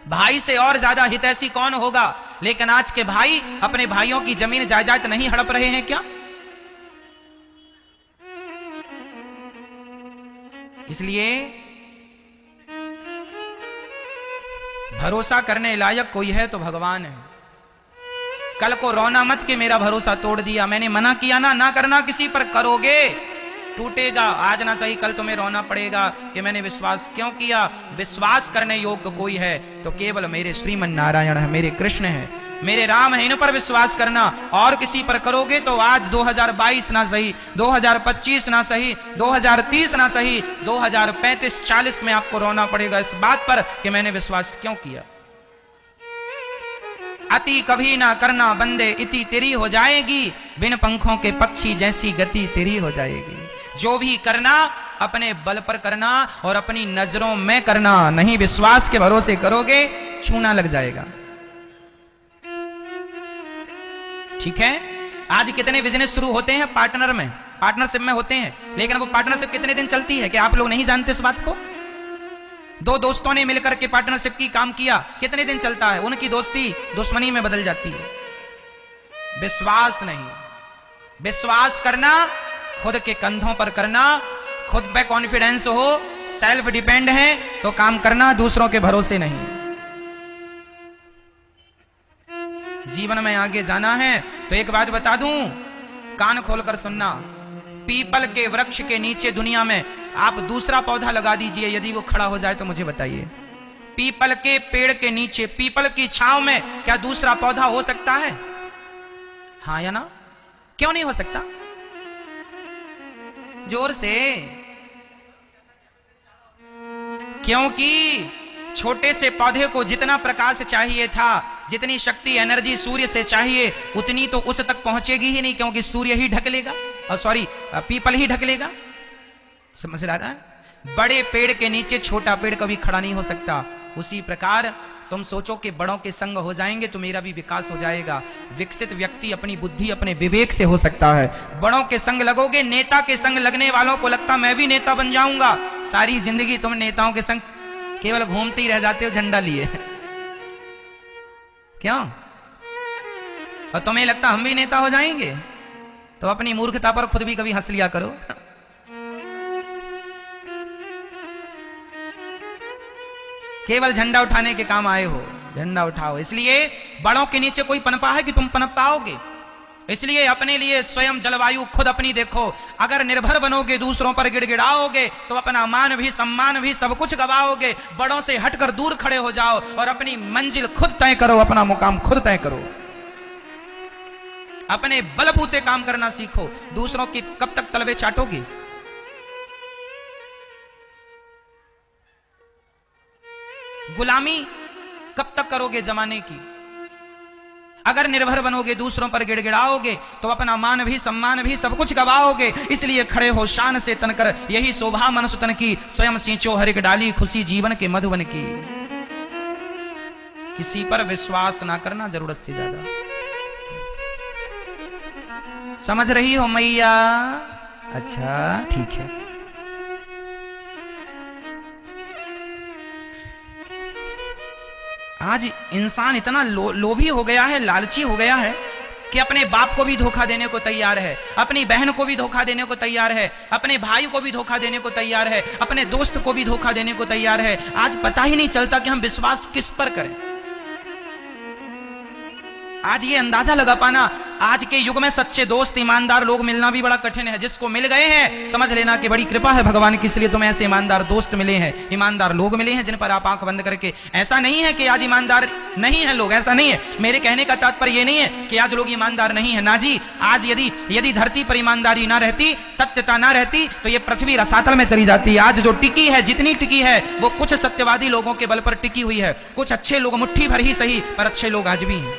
भाई से और ज्यादा हितैषी कौन होगा? लेकिन आज के भाई अपने भाइयों की जमीन जायदाद नहीं हड़प रहे हैं क्या? इसलिए भरोसा करने लायक कोई है तो भगवान है। कल को रोना मत कि मेरा भरोसा तोड़ दिया। मैंने मना किया ना करना किसी पर, करोगे टूटेगा। आज ना सही कल तुम्हें रोना पड़ेगा कि मैंने विश्वास क्यों किया। विश्वास करने योग्य कोई है तो केवल मेरे श्रीमन नारायण है, मेरे कृष्ण है, मेरे राम है। इन पर विश्वास करना। और किसी पर करोगे तो आज 2022 ना सही, 2025 ना सही, 2030 ना सही, 2035-40 में आपको रोना पड़ेगा इस बात पर कि मैंने विश्वास क्यों किया। अति कभी ना करना बंदे, इति तेरी हो जाएगी। बिन पंखों के पक्षी जैसी गति तेरी हो जाएगी। जो भी करना अपने बल पर करना और अपनी नजरों में करना, नहीं विश्वास के भरोसे करोगे चूना लग जाएगा। ठीक है? आज कितने बिजनेस शुरू होते हैं पार्टनरशिप में होते हैं, लेकिन वो पार्टनरशिप कितने दिन चलती है कि आप लोग नहीं जानते इस बात को? दो दोस्तों ने मिलकर के पार्टनरशिप की काम किया, कितने दिन चलता है? उनकी दोस्ती दुश्मनी में बदल जाती है। विश्वास नहीं, विश्वास करना खुद के कंधों पर करना, खुद पे कॉन्फिडेंस हो, सेल्फ डिपेंड है तो काम करना, दूसरों के भरोसे नहीं। जीवन में आगे जाना है तो एक बात बता दूं, कान खोलकर सुनना। पीपल के वृक्ष के नीचे दुनिया में आप दूसरा पौधा लगा दीजिए, यदि वो खड़ा हो जाए तो मुझे बताइए। पीपल के पेड़ के नीचे, पीपल की छांव में क्या दूसरा पौधा हो सकता है? हाँ या ना? क्यों नहीं हो सकता? जोर से। क्योंकि छोटे से पौधे को जितना प्रकाश चाहिए था, जितनी शक्ति एनर्जी सूर्य से चाहिए, उतनी तो उस तक पहुंचेगी ही नहीं, क्योंकि सूर्य ही ढक लेगा, पीपल ही ढक लेगा। समझ रहा है? बड़े पेड़ के नीचे छोटा पेड़ कभी खड़ा नहीं हो सकता। उसी प्रकार तुम सोचो कि बड़ों के संग हो जाएंगे तो मेरा भी विकास हो जाएगा। विकसित व्यक्ति अपनी बुद्धि, अपने विवेक से हो सकता है। बड़ों के संग लगोगे, नेता के संग लगने वालों को लगता मैं भी नेता बन जाऊंगा। सारी जिंदगी तुम नेताओं के संग केवल घूमते ही रह जाते हो झंडा लिए। क्यों? और तुम्हें लगता हम भी नेता हो जाएंगे? तो अपनी मूर्खता पर खुद भी कभी हंस लिया करो। केवल झंडा उठाने के काम आए हो, झंडा उठाओ। इसलिए बड़ों के नीचे कोई पनपा है कि तुम पनप पाओगे? इसलिए अपने लिए स्वयं जलवायु खुद अपनी देखो। अगर निर्भर बनोगे, दूसरों पर गिड़गिड़ाओगे, तो अपना मान भी सम्मान भी सब कुछ गवाओगे। बड़ों से हटकर दूर खड़े हो जाओ और अपनी मंजिल खुद तय करो, अपना मुकाम खुद तय करो। अपने बलबूते काम करना सीखो। दूसरों की कब तक तलवे चाटोगे? गुलामी कब तक करोगे जमाने की? अगर निर्भर बनोगे, दूसरों पर गिड़गिड़ाओगे, तो अपना मान भी सम्मान भी सब कुछ गवाओगे। इसलिए खड़े हो शान से तनकर, यही शोभा मनुष्य तन की। स्वयं सींचो हरिक डाली, खुशी जीवन के मधुबन की। किसी पर विश्वास ना करना जरूरत से ज्यादा। समझ रही हो मैया? अच्छा ठीक है। आज इंसान इतना लोभी हो गया है, लालची हो गया है कि अपने बाप को भी धोखा देने को तैयार है, अपनी बहन को भी धोखा देने को तैयार है, अपने भाई को भी धोखा देने को तैयार है, अपने दोस्त को भी धोखा देने को तैयार है। आज पता ही नहीं चलता कि हम विश्वास किस पर करें। आज ये अंदाजा लगा पाना, आज के युग में सच्चे दोस्त, ईमानदार लोग मिलना भी बड़ा कठिन है। जिसको मिल गए हैं, समझ लेना कि बड़ी कृपा है भगवान की, इसलिए तुम्हें ऐसे ईमानदार दोस्त मिले हैं, ईमानदार लोग मिले हैं जिन पर आप आंख बंद करके। ऐसा नहीं है कि आज ईमानदार नहीं है लोग, ऐसा नहीं है। मेरे कहने का तात्पर्य ये नहीं है कि आज लोग ईमानदार नहीं है, ना जी। आज यदि धरती पर ईमानदारी ना रहती, सत्यता ना रहती, तो ये पृथ्वी रसातल में चली जाती। आज जो टिकी है, जितनी टिकी है, वो कुछ सत्यवादी लोगों के बल पर टिकी हुई है। कुछ अच्छे लोग, मुट्ठी भर ही सही, पर अच्छे लोग आज भी हैं।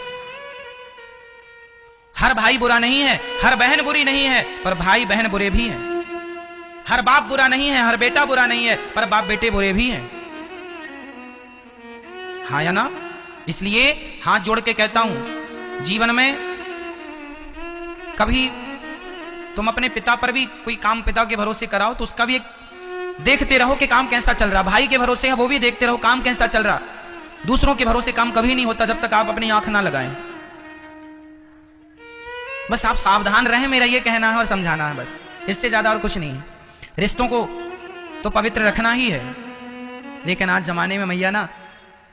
हर भाई बुरा नहीं है, हर बहन बुरी नहीं है, पर भाई बहन बुरे भी हैं। हर बाप बुरा नहीं है, हर बेटा बुरा नहीं है, पर बाप बेटे बुरे भी हैं। हाँ या ना? इसलिए हाथ जोड़ के कहता हूं, जीवन में कभी तुम अपने पिता पर भी कोई काम पिता के भरोसे कराओ तो उसका भी एक देखते रहो कि काम कैसा चल रहा। भाई के भरोसे है, वो भी देखते रहो काम कैसा चल रहा। दूसरों के भरोसे काम कभी नहीं होता जब तक आप अपनी आंख ना लगाएं। बस आप सावधान रहें, मेरा ये कहना है और समझाना है, बस इससे ज्यादा और कुछ नहीं है। रिश्तों को तो पवित्र रखना ही है, लेकिन आज जमाने में मैया ना,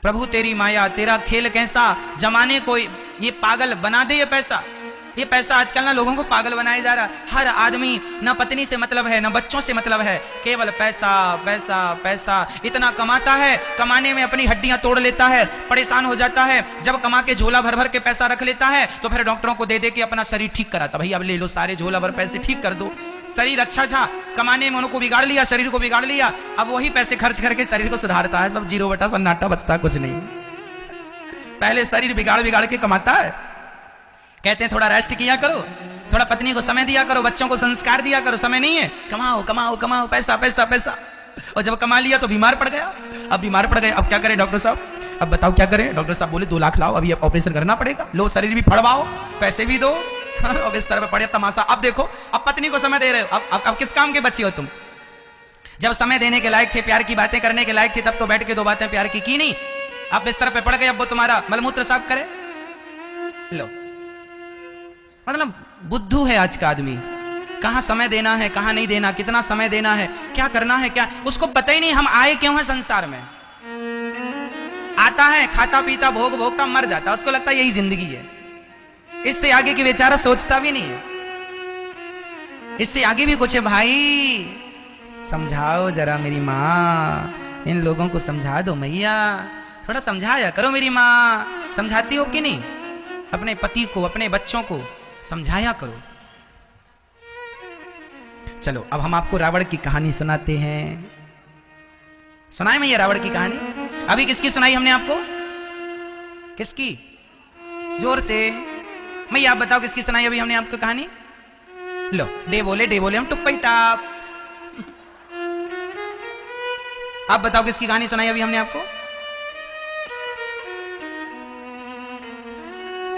प्रभु तेरी माया तेरा खेल कैसा, जमाने को ये पागल बना दे। ये पैसा आजकल ना लोगों को पागल बनाया जा रहा। हर आदमी ना पत्नी से मतलब है, ना बच्चों से मतलब है, केवल पैसा पैसा पैसा। इतना कमाता है, कमाने में अपनी हड्डियां तोड़ लेता है, परेशान हो जाता है। जब कमा के झोला भर भर के पैसा रख लेता है तो फिर डॉक्टरों को दे दे के अपना शरीर ठीक कराता। भाई अब ले लो सारे झोला भर पैसे, ठीक कर दो। शरीर अच्छा था, कमाने में उनको बिगाड़ लिया, शरीर को बिगाड़ लिया। अब वही पैसे खर्च करके शरीर को सुधारता है। सब जीरो बटा सन्नाटा, बचता कुछ नहीं। पहले शरीर बिगाड़ बिगाड़ के कमाता है। कहते हैं थोड़ा रेस्ट किया करो, थोड़ा पत्नी को समय दिया करो, बच्चों को संस्कार दिया करो। समय नहीं है, कमाओ कमाओ कमाओ, पैसा पैसा पैसा। और जब कमा लिया तो बीमार पड़ गया। अब बीमार पड़ गए, अब क्या करें डॉक्टर साहब? अब बताओ क्या करें? डॉक्टर साहब बोले 2 लाख लाओ, अभी ऑपरेशन करना पड़ेगा। लो शरीर भी फड़वाओ, पैसे भी दो, अब इस तरह पड़े तमाशा। अब देखो, अब पत्नी को समय दे रहे हो, अब किस काम के बच्चे हो तुम? जब समय देने के लायक थे, प्यार की बातें करने के लायक थे, तब तो बैठ के 2 बातें प्यार की नहीं। अब बिस्तर पे पड़ गए, अब वो तुम्हारा मलमूत्र साफ करे। लो, मतलब बुद्धू है आज का आदमी। कहां समय देना है, कहां नहीं देना, कितना समय देना है, क्या करना है, क्या उसको पता ही नहीं। हम आए क्यों हैं संसार में? आता है, खाता पीता भोग भोगता, मर जाता, उसको लगता है यही जिंदगी है। इससे आगे की बेचारा सोचता भी नहीं है। इससे आगे भी कुछ है। भाई समझाओ जरा मेरी माँ, इन लोगों को समझा दो मैया, थोड़ा समझाया करो मेरी माँ। समझाती हो कि नहीं? अपने पति को, अपने बच्चों को समझाया करो। चलो अब हम आपको रावण की कहानी सुनाते हैं। सुनाए मैया रावण की कहानी? अभी किसकी सुनाई हमने आपको? किसकी? जोर से मैया आप बताओ किसकी सुनाई अभी हमने आपको कहानी? लो डे बोले हम टुप्पई टाप। आप बताओ किसकी कहानी सुनाई अभी हमने आपको?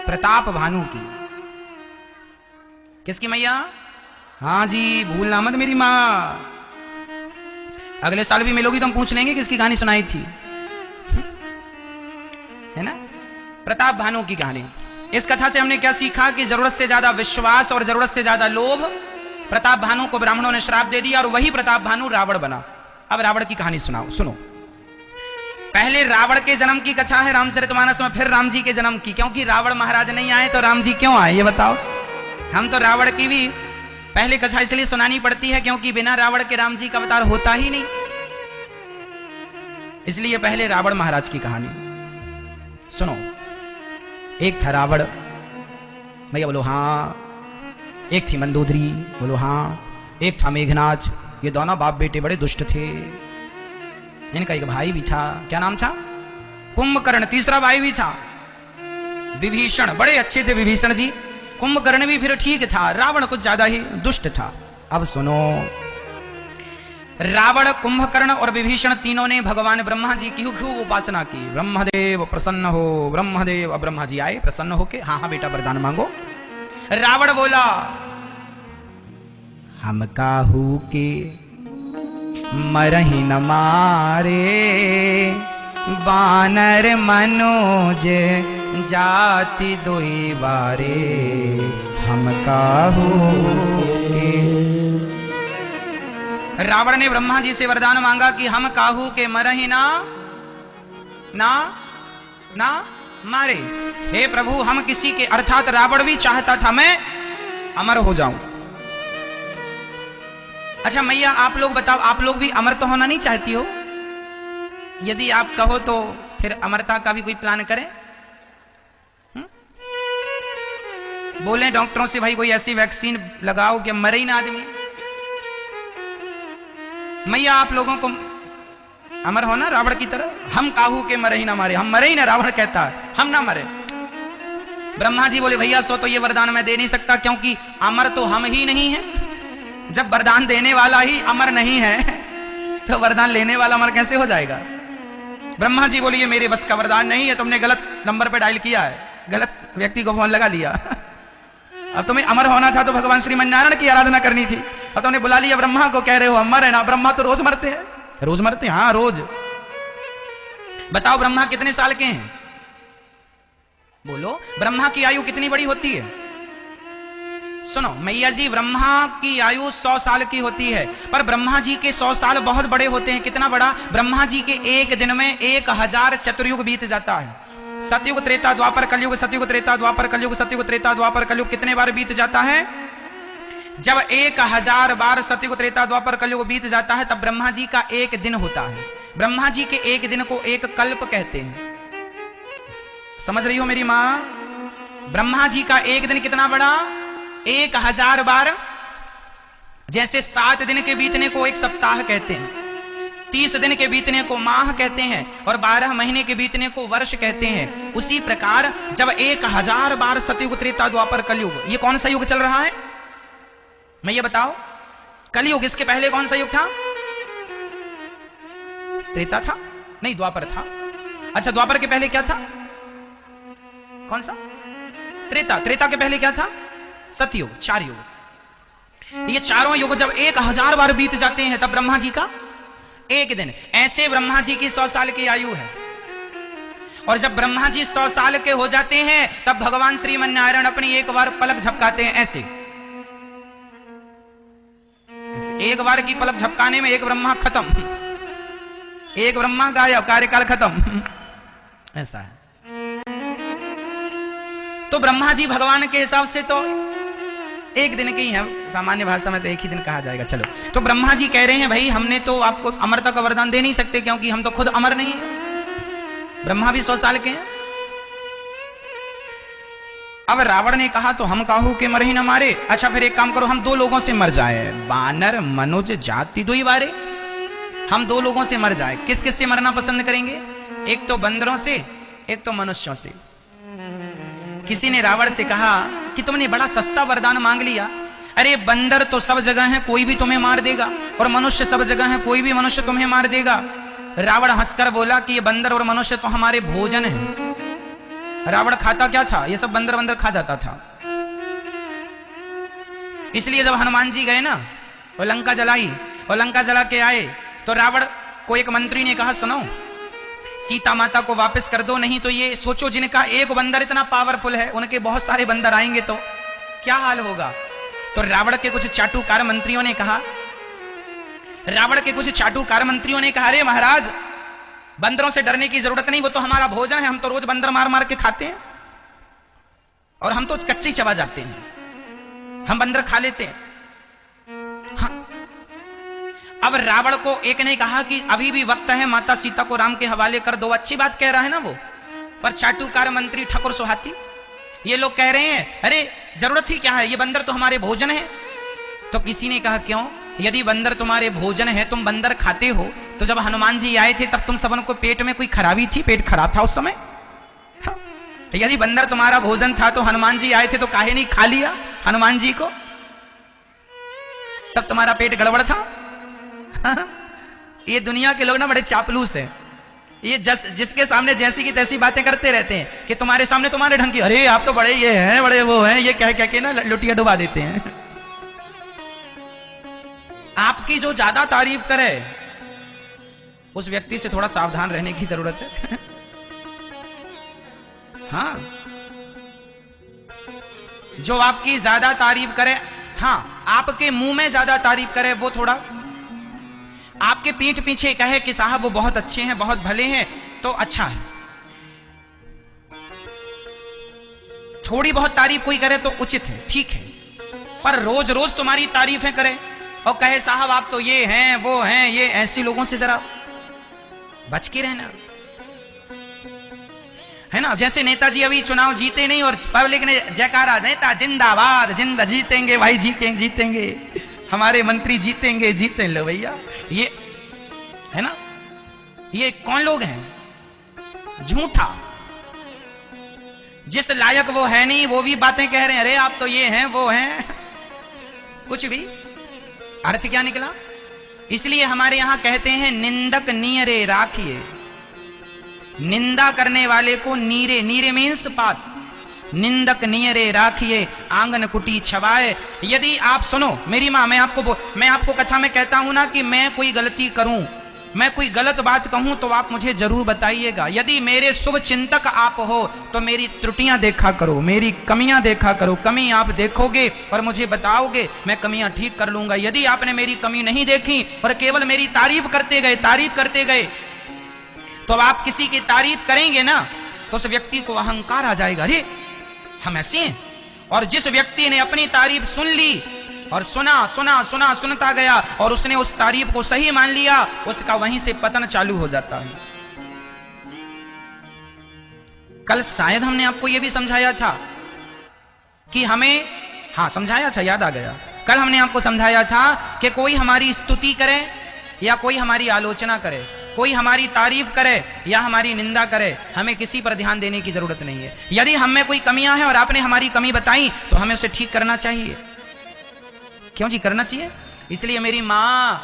प्रताप भानु की। किसकी मैया? हाँ जी, भूलना मत मेरी माँ। अगले साल भी मिलोगी तो हम पूछ लेंगे किसकी कहानी सुनाई थी, है ना? प्रताप भानु की कहानी। इस कथा से हमने क्या सीखा कि जरूरत से ज्यादा विश्वास और जरूरत से ज्यादा लोभ। प्रताप भानु को ब्राह्मणों ने श्राप दे दिया और वही प्रताप भानु रावण बना। अब रावण की कहानी सुनाओ, सुनो। पहले रावण के जन्म की कथा है रामचरितमानस में, फिर राम जी के जन्म की, क्योंकि रावण महाराज नहीं आए तो राम जी क्यों आए ये बताओ। हम तो रावण की भी पहले कथा इसलिए सुनानी पड़ती है क्योंकि बिना रावण के राम जी का अवतार होता ही नहीं, इसलिए पहले रावण महाराज की कहानी सुनो। एक था रावण, भैया बोलो हाँ। एक थी मंदोदरी, बोलो हाँ। एक था मेघनाथ, ये दोनों बाप बेटे बड़े दुष्ट थे। इनका एक भाई भी था, क्या नाम था? कुंभकर्ण। तीसरा भाई भी था विभीषण, बड़े अच्छे थे विभीषण जी। कुंभकर्ण भी फिर ठीक था, रावण कुछ ज्यादा ही दुष्ट था। अब सुनो, रावण, कुंभकर्ण और विभीषण तीनों ने भगवान ब्रह्मा जी की खूब उपासना की। ब्रह्मदेव प्रसन्न हो, ब्रह्मदेव। अब ब्रह्मा जी आए प्रसन्न होके, हाँ हाँ बेटा वरदान मांगो। रावण बोला, हम काहू के मरहि न मारे, बानर मनोज जाति दोई बारे, हम काहू के। रावण ने ब्रह्मा जी से वरदान मांगा कि हम काहू के मरहि ना ना ना मारे। हे प्रभु, हम किसी के, अर्थात रावण भी चाहता था मैं अमर हो जाऊं। अच्छा मैया आप लोग बताओ, आप लोग भी अमर तो होना नहीं चाहती हो? यदि आप कहो तो फिर अमरता का भी कोई प्लान करें। बोले डॉक्टरों से भाई कोई ऐसी वैक्सीन लगाओ कि मरे ही ना आदमी। मैया आप लोगों को अमर होना रावण की तरह? हम काहू के मरे ही ना मारे, हम मरे ही ना, रावण कहता है हम ना मरे। ब्रह्मा जी बोले भैया सो तो ये वरदान मैं दे नहीं सकता, क्योंकि अमर तो हम ही नहीं है। जब वरदान देने वाला ही अमर नहीं है तो वरदान लेने वाला अमर कैसे हो जाएगा? ब्रह्मा जी बोले ये मेरे बस का वरदान नहीं है, तुमने गलत नंबर पे डायल किया है, गलत व्यक्ति को फोन लगा लिया। अब तुम्हें अमर होना था तो भगवान श्रीमन नारायण की आराधना करनी थी, अब तुमने बुला लिया ब्रह्मा को, कह रहे हो अमर है ना। ब्रह्मा तो रोज मरते हैं, रोज मरते हैं, हाँ रोज। बताओ ब्रह्मा कितने साल के हैं? बोलो ब्रह्मा की आयु कितनी बड़ी होती है? सुनो मैया जी, ब्रह्मा की आयु 100 साल की होती है, पर ब्रह्मा जी के 100 साल बहुत बड़े होते हैं। कितना बड़ा? ब्रह्मा जी के एक दिन में 1000 चतुर्युग बीत जाता है। सतयुग, त्रेता, द्वापर, कलयुग, सतयुग, त्रेता, द्वापर, कलयुग, सतयुग, त्रेता, द्वापर, कलयुग कितने बार बीत जाता है? जब 1000 बार सतयुग, त्रेता, द्वापर, कलयुग बीत जाता है तब ब्रह्मा जी का एक दिन होता है। ब्रह्मा जी के एक दिन को एक कल्प कहते हैं। समझ रही हो मेरी मां? ब्रह्मा जी का एक दिन कितना बड़ा? 1000 बार। जैसे 7 दिन के बीतने को एक सप्ताह कहते हैं, 30 दिन के बीतने को माह कहते हैं, और 12 महीने के बीतने को वर्ष कहते हैं। उसी प्रकार जब 1000 बार सतयुग, त्रेता, द्वापर, कलयुग, ये कौन सा युग चल रहा है? मैं ये बताओ, कलयुग। इसके पहले कौन सा युग था? त्रेता था? नहीं, द्वापर था। अच्छा, द्वापर के पहले क्या था? कौन सा? त्रेता। त्रेता के पहले क्या था? सतयुग। 4 युग। ये चारों युग जब 1000 बार बीत जाते हैं तब ब्रह्मा जी का एक दिन। ऐसे ब्रह्मा जी की 100 साल की आयु है। और जब ब्रह्मा जी 100 साल के हो जाते हैं तब भगवान श्रीमन नारायण अपनी एक बार पलक झपकाते हैं, ऐसे एक बार की पलक झपकाने में एक ब्रह्मा खत्म, एक ब्रह्मा गायब, कार्यकाल खत्म। ऐसा है। तो ब्रह्मा जी भगवान के हिसाब से तो एक दिन के ही है, सामान्य भाषा में तो एक ही दिन कहा जाएगा। चलो, तो ब्रह्मा जी कह रहे हैं भाई हमने तो आपको अमरता का वरदान दे नहीं सकते क्योंकि हम तो खुद अमर नहीं है। ब्रह्मा भी 100 साल के हैं। अब रावण ने कहा तो हम काहू के मर ही न मारे। अच्छा फिर एक काम करो, हम 2 लोगों से मर जाए, बानर मनुज जाति दुई बारे। हम 2 लोगों से मर जाए। किस किस से मरना पसंद करेंगे? एक तो बंदरों से, एक तो मनुष्यों से। किसी ने रावण से कहा कि तुमने बड़ा सस्ता वरदान मांग लिया। अरे बंदर तो सब जगह है, कोई भी तुम्हें मार देगा, और मनुष्य सब जगह है, कोई भी मनुष्य तुम्हें मार देगा। रावण हंसकर बोला कि ये बंदर और मनुष्य तो हमारे भोजन है। रावण खाता क्या था? ये सब बंदर बंदर खा जाता था। इसलिए जब हनुमान जी गए ना, वो लंका जलाई, और लंका जला के आए तो रावण को एक मंत्री ने कहा सुनो, सीता माता को वापस कर दो, नहीं तो ये सोचो जिनका एक बंदर इतना पावरफुल है उनके बहुत सारे बंदर आएंगे तो क्या हाल होगा। तो रावण के कुछ चाटुकार मंत्रियों ने कहा, अरे महाराज बंदरों से डरने की जरूरत नहीं, वो तो हमारा भोजन है, हम तो रोज बंदर मार मार के खाते हैं और हम तो कच्ची चबा जाते हैं, हम बंदर खा लेते हैं। हाँ। अब रावण को एक ने कहा कि अभी भी वक्त है, माता सीता को राम के हवाले कर दो। अच्छी बात कह रहा है ना वो, पर चाटुकार मंत्री ठाकुर सुहाती ये लोग कह रहे हैं अरे जरूरत ही क्या है, ये बंदर तो हमारे भोजन है। तो किसी ने कहा क्यों, यदि बंदर तुम्हारे भोजन है, तुम बंदर खाते हो, तो जब हनुमान जी आए थे तब तुम सबन को पेट में कोई खराबी थी, पेट खराब था उस समय? हाँ। यदि बंदर तुम्हारा भोजन था तो हनुमान जी आए थे तो काहे नहीं खा लिया हनुमान जी को, तब तुम्हारा पेट गड़बड़ था? हाँ। ये दुनिया के लोग ना बड़े चापलूस हैं, ये जिसके सामने जैसी की तैसी बातें करते रहते हैं कि तुम्हारे सामने तुम्हारे ढंग की, अरे आप तो बड़े ये हैं, बड़े वो हैं, ये कह के ना लुटिया डुबा देते हैं। आपकी जो ज्यादा तारीफ करे उस व्यक्ति से थोड़ा सावधान रहने की जरूरत है। हाँ, जो आपकी ज्यादा तारीफ करे, हाँ, आपके मुंह में ज्यादा तारीफ करे, वो थोड़ा आपके पीठ पीछे कहे कि साहब वो बहुत अच्छे हैं, बहुत भले हैं, तो अच्छा है। थोड़ी बहुत तारीफ कोई करे तो उचित है, ठीक है, पर रोज रोज तुम्हारी तारीफें करे और कहे साहब आप तो ये हैं वो हैं, ये ऐसे लोगों से जरा बच के रहना, है ना। जैसे नेताजी अभी चुनाव जीते नहीं और पब्लिक ने जयकारा, नेता जिंदाबाद, जिंदा जीतेंगे भाई, जीतेंगे जीतेंगे, हमारे मंत्री जीतेंगे, जीते लो भैया, ये है ना। ये कौन लोग हैं? झूठा, जिस लायक वो है नहीं वो भी बातें कह रहे हैं, अरे आप तो ये हैं वो हैं, कुछ भी अर्थ क्या निकला। इसलिए हमारे यहां कहते हैं निंदक नीरे राखिए, निंदा करने वाले को नीरे, नीरे मीन्स पास, निंदक नियरे राखिए आंगन कुटी छवाए। यदि आप सुनो मेरी माँ, मैं आपको कथा में कहता हूं ना कि मैं कोई गलती करूं, मैं कोई गलत बात कहूं तो आप मुझे जरूर बताइएगा। यदि मेरे शुभ चिंतक आप हो तो मेरी त्रुटियां देखा करो, मेरी कमियां देखा करो, कमी आप देखोगे और मुझे बताओगे, मैं कमियां ठीक कर लूंगा। यदि आपने मेरी कमी नहीं देखी और केवल मेरी तारीफ करते गए तो अब आप किसी की तारीफ करेंगे ना तो उस व्यक्ति को अहंकार आ जाएगा, अरे हम ऐसे हैं। और जिस व्यक्ति ने अपनी तारीफ सुन ली और सुनता गया और उसने उस तारीफ को सही मान लिया, उसका वहीं से पतन चालू हो जाता है। कल शायद हमने आपको यह भी समझाया था कि हमें, हाँ समझाया था, याद आ गया, कल हमने आपको समझाया था कि कोई हमारी स्तुति करे या कोई हमारी आलोचना करे, कोई हमारी तारीफ करे या हमारी निंदा करे, हमें किसी पर ध्यान देने की जरूरत नहीं है। यदि हम में कोई कमियां हैं और आपने हमारी कमी बताई तो हमें उसे ठीक करना चाहिए। क्यों जी, करना चाहिए। इसलिए मेरी माँ,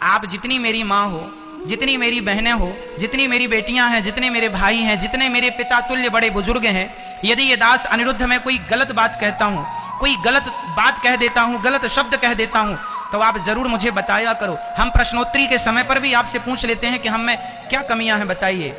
आप जितनी मेरी माँ हो, जितनी मेरी बहनें हो, जितनी मेरी बेटियां हैं, जितने मेरे भाई हैं, जितने मेरे पिता तुल्य बड़े बुजुर्ग हैं, यदि ये दास अनिरुद्ध में कोई गलत बात कहता हूं, कोई गलत बात कह देता हूं, गलत शब्द कह देता हूं, तो आप जरूर मुझे बताया करो। हम प्रश्नोत्तरी के समय पर भी आपसे पूछ लेते हैं कि हम में क्या कमियां हैं, बताइए।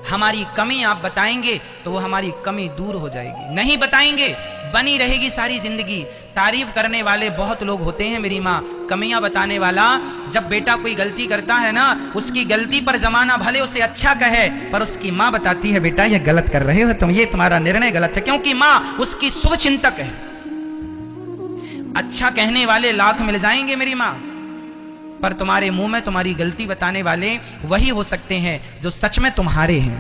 हमारी कमी आप बताएंगे तो वो हमारी कमी दूर हो जाएगी, नहीं बताएंगे बनी रहेगी सारी जिंदगी। तारीफ करने वाले बहुत लोग होते हैं मेरी माँ, कमियां बताने वाला, जब बेटा कोई गलती करता है ना, उसकी गलती पर जमाना भले उसे अच्छा कहे, पर उसकी माँ बताती है बेटा ये गलत कर रहे हो तुम, ये तुम्हारा निर्णय गलत है, क्योंकि माँ उसकी शुभ चिंतक है। अच्छा कहने वाले लाख मिल जाएंगे मेरी माँ, पर तुम्हारे मुंह में तुम्हारी गलती बताने वाले वही हो सकते हैं जो सच में तुम्हारे हैं,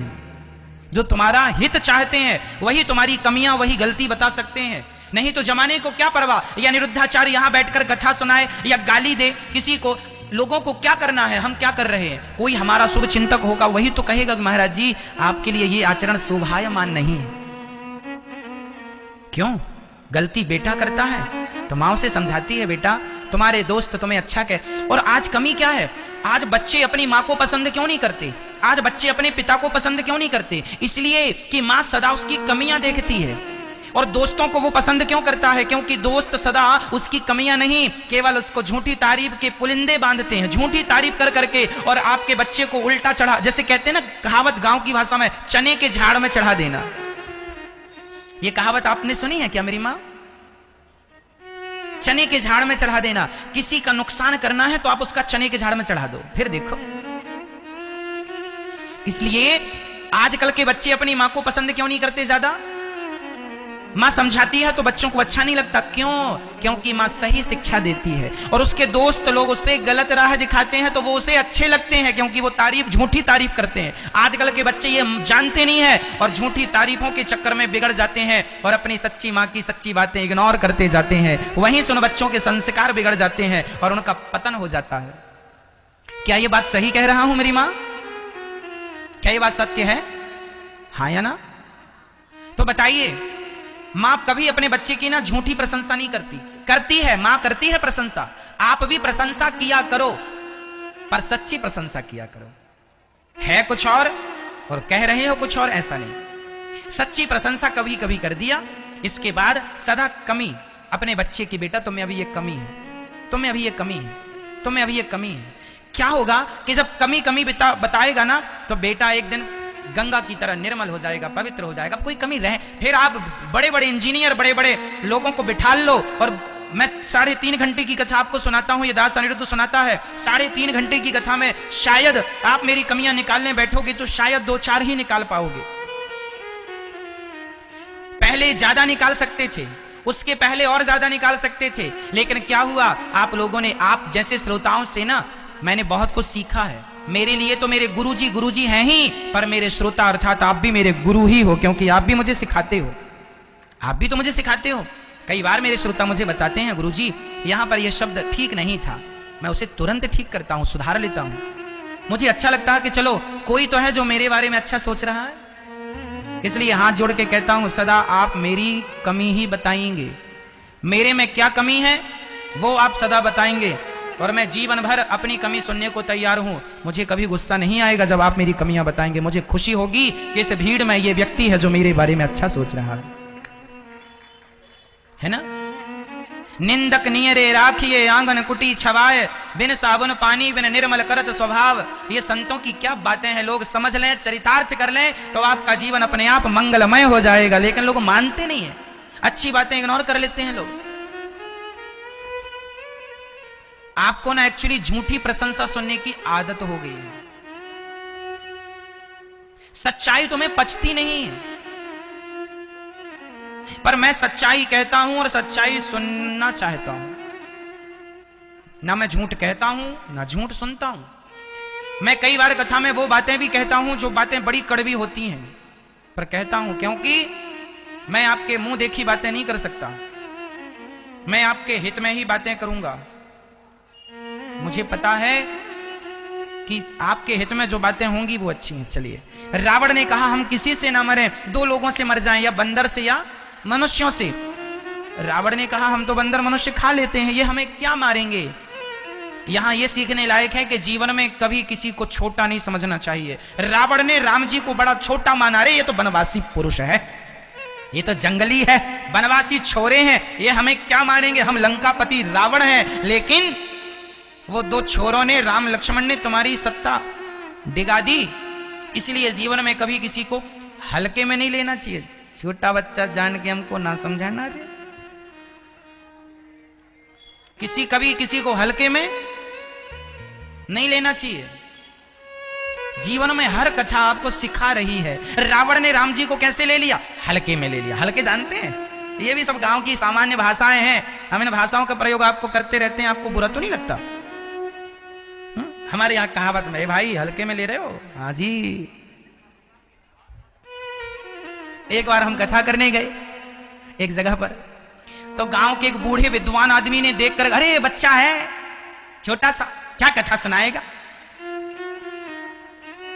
जो तुम्हारा हित चाहते हैं, वही तुम्हारी कमियां, वही गलती बता सकते हैं। नहीं तो जमाने को क्या परवाह, या निरुद्धाचार्य यहां बैठकर कथा सुनाए या गाली दे किसी को, लोगों को क्या करना है, हम क्या कर रहे हैं। कोई हमारा शुभ चिंतक होगा वही तो कहेगा महाराज जी आपके लिए ये आचरण शोभायमान नहीं है। क्यों? गलती बेटा करता है तो माँ उसे समझाती है बेटा तुम्हारे दोस्त तुम्हें अच्छा कहे। और आज कमी क्या है, आज बच्चे अपनी माँ को पसंद क्यों नहीं करते, आज बच्चे अपने पिता को पसंद क्यों नहीं करते, इसलिए कि माँ सदा उसकी कमियां देखती है। और दोस्तों को वो पसंद क्यों करता है, क्योंकि दोस्त सदा उसकी कमियां नहीं, केवल उसको झूठी तारीफ के पुलिंदे बांधते हैं, झूठी तारीफ कर करके, और आपके बच्चे को उल्टा चढ़ा, जैसे कहते हैं ना कहावत गांव की भाषा में, चने के झाड़ में चढ़ा देना। ये कहावत आपने सुनी है क्या मेरी माँ? चने के झाड़ में चढ़ा देना। किसी का नुकसान करना है तो आप उसका चने के झाड़ में चढ़ा दो, फिर देखो इसलिए आजकल के बच्चे अपनी मां को पसंद क्यों नहीं करते ज्यादा? मां समझाती है तो बच्चों को अच्छा नहीं लगता। क्यों? क्योंकि मां सही शिक्षा देती है और उसके दोस्त लोग उसे गलत राह दिखाते हैं तो वो उसे अच्छे लगते हैं, क्योंकि वो झूठी तारीफ करते हैं। आजकल के बच्चे ये जानते नहीं है और झूठी तारीफों के चक्कर में बिगड़ जाते हैं और अपनी सच्ची मां की सच्ची बातें इग्नोर करते जाते हैं। वहीं से उन बच्चों के संस्कार बिगड़ जाते हैं और उनका पतन हो जाता है। क्या ये बात सही कह रहा हूं मेरी मां? क्या ये बात सत्य है? हाँ या ना? तो बताइए, मां कभी अपने बच्चे की ना झूठी प्रशंसा नहीं करती। करती है, मां करती है प्रशंसा। आप भी प्रशंसा किया करो, पर सच्ची प्रशंसा किया करो। है कुछ और कह रहे हो कुछ और, ऐसा नहीं। सच्ची प्रशंसा कभी कभी कर दिया, इसके बाद सदा कमी अपने बच्चे की, बेटा तुम्हें अभी ये कमी है, तुम्हें अभी ये कमी है, तुम्हें अभी ये कमी है। क्या होगा कि जब कमी कमी बताएगा ना तो बेटा एक दिन गंगा की तरह निर्मल हो जाएगा, पवित्र हो जाएगा। कोई कमी रहे, फिर आप बड़े बड़े इंजीनियर, बड़े बड़े लोगों को बिठा लो और मैं 3.5 घंटे की कथा आपको सुनाता हूं, ये दास अनिरुद्ध सुनाता है। 3.5 घंटे की कथा में शायद आप मेरी कमियां निकालने बैठोगे तो शायद 2-4 ही निकाल पाओगे। पहले ज्यादा निकाल सकते थे, उसके पहले और ज्यादा निकाल सकते थे, लेकिन क्या हुआ, आप लोगों ने, आप जैसे श्रोताओं से ना मैंने बहुत कुछ सीखा है। मेरे लिए तो मेरे गुरुजी हैं ही, पर मेरे श्रोता अर्थात आप भी मेरे गुरु ही हो, क्योंकि आप भी मुझे सिखाते हो, आप भी तो मुझे सिखाते हो। कई बार मेरे श्रोता मुझे बताते हैं, गुरुजी यहां पर यह शब्द ठीक नहीं था, मैं उसे तुरंत ठीक करता हूं, सुधार लेता हूं। मुझे अच्छा लगता है कि चलो कोई तो है जो मेरे बारे में अच्छा सोच रहा है। इसलिए हाथ जोड़ के कहता हूं, सदा आप मेरी कमी ही बताएंगे, मेरे में क्या कमी है वो आप सदा बताएंगे, और मैं जीवन भर अपनी कमी सुनने को तैयार हूं। मुझे कभी गुस्सा नहीं आएगा जब आप मेरी कमियां बताएंगे। मुझे खुशी होगी कि इस भीड़ में ये व्यक्ति है जो मेरे बारे में अच्छा सोच रहा है ना? निंदक नियरे राखिए आंगन कुटी छवाए, बिन साबुन पानी बिन निर्मल करत स्वभाव। ये संतों की क्या बातें हैं, लोग समझ लें, चरितार्थ कर लें तो आपका जीवन अपने आप मंगलमय हो जाएगा। लेकिन लोग मानते नहीं है, अच्छी बातें इग्नोर कर लेते हैं लोग। आपको ना एक्चुअली झूठी प्रशंसा सुनने की आदत हो गई है। सच्चाई तुम्हें पचती नहीं है, पर मैं सच्चाई कहता हूं और सच्चाई सुनना चाहता हूं। ना मैं झूठ कहता हूं ना झूठ सुनता हूं। मैं कई बार कथा में वो बातें भी कहता हूं जो बातें बड़ी कड़वी होती हैं, पर कहता हूं क्योंकि मैं आपके मुंह देखी बातें नहीं कर सकता, मैं आपके हित में ही बातें करूंगा। मुझे पता है कि आपके हित में जो बातें होंगी वो अच्छी हैं। चलिए, रावण ने कहा हम किसी से ना मरें, 2 लोगों से मर जाएं, या बंदर से या मनुष्यों से। रावण ने कहा हम तो बंदर मनुष्य खा लेते हैं, ये हमें क्या मारेंगे। यहां ये सीखने लायक है कि जीवन में कभी किसी को छोटा नहीं समझना चाहिए। रावण ने राम जी को बड़ा छोटा माना, रे ये तो वनवासी पुरुष है, ये तो जंगली है, वनवासी छोरे हैं, ये हमें क्या मारेंगे, हम लंकापति रावण हैं। लेकिन वो 2 छोरों ने, राम लक्ष्मण ने तुम्हारी सत्ता डिगा दी। इसलिए जीवन में कभी किसी को हल्के में नहीं लेना चाहिए। छोटा बच्चा जान के हमको ना समझाना रे, कभी किसी को हल्के में नहीं लेना चाहिए। जीवन में हर कथा आपको सिखा रही है। रावण ने राम जी को कैसे ले लिया? हल्के में ले लिया। हल्के जानते हैं, ये भी सब गांव की सामान्य भाषाएं हैं, हम इन भाषाओं का प्रयोग आपको करते रहते हैं, आपको बुरा तो नहीं लगता? हमारे यहां कहावत में, भाई हल्के में ले रहे हो? हाँ जी। एक बार हम कथा करने गए एक जगह पर, तो गांव के एक बूढ़े विद्वान आदमी ने देखकर, अरे बच्चा है छोटा सा, क्या कथा सुनाएगा?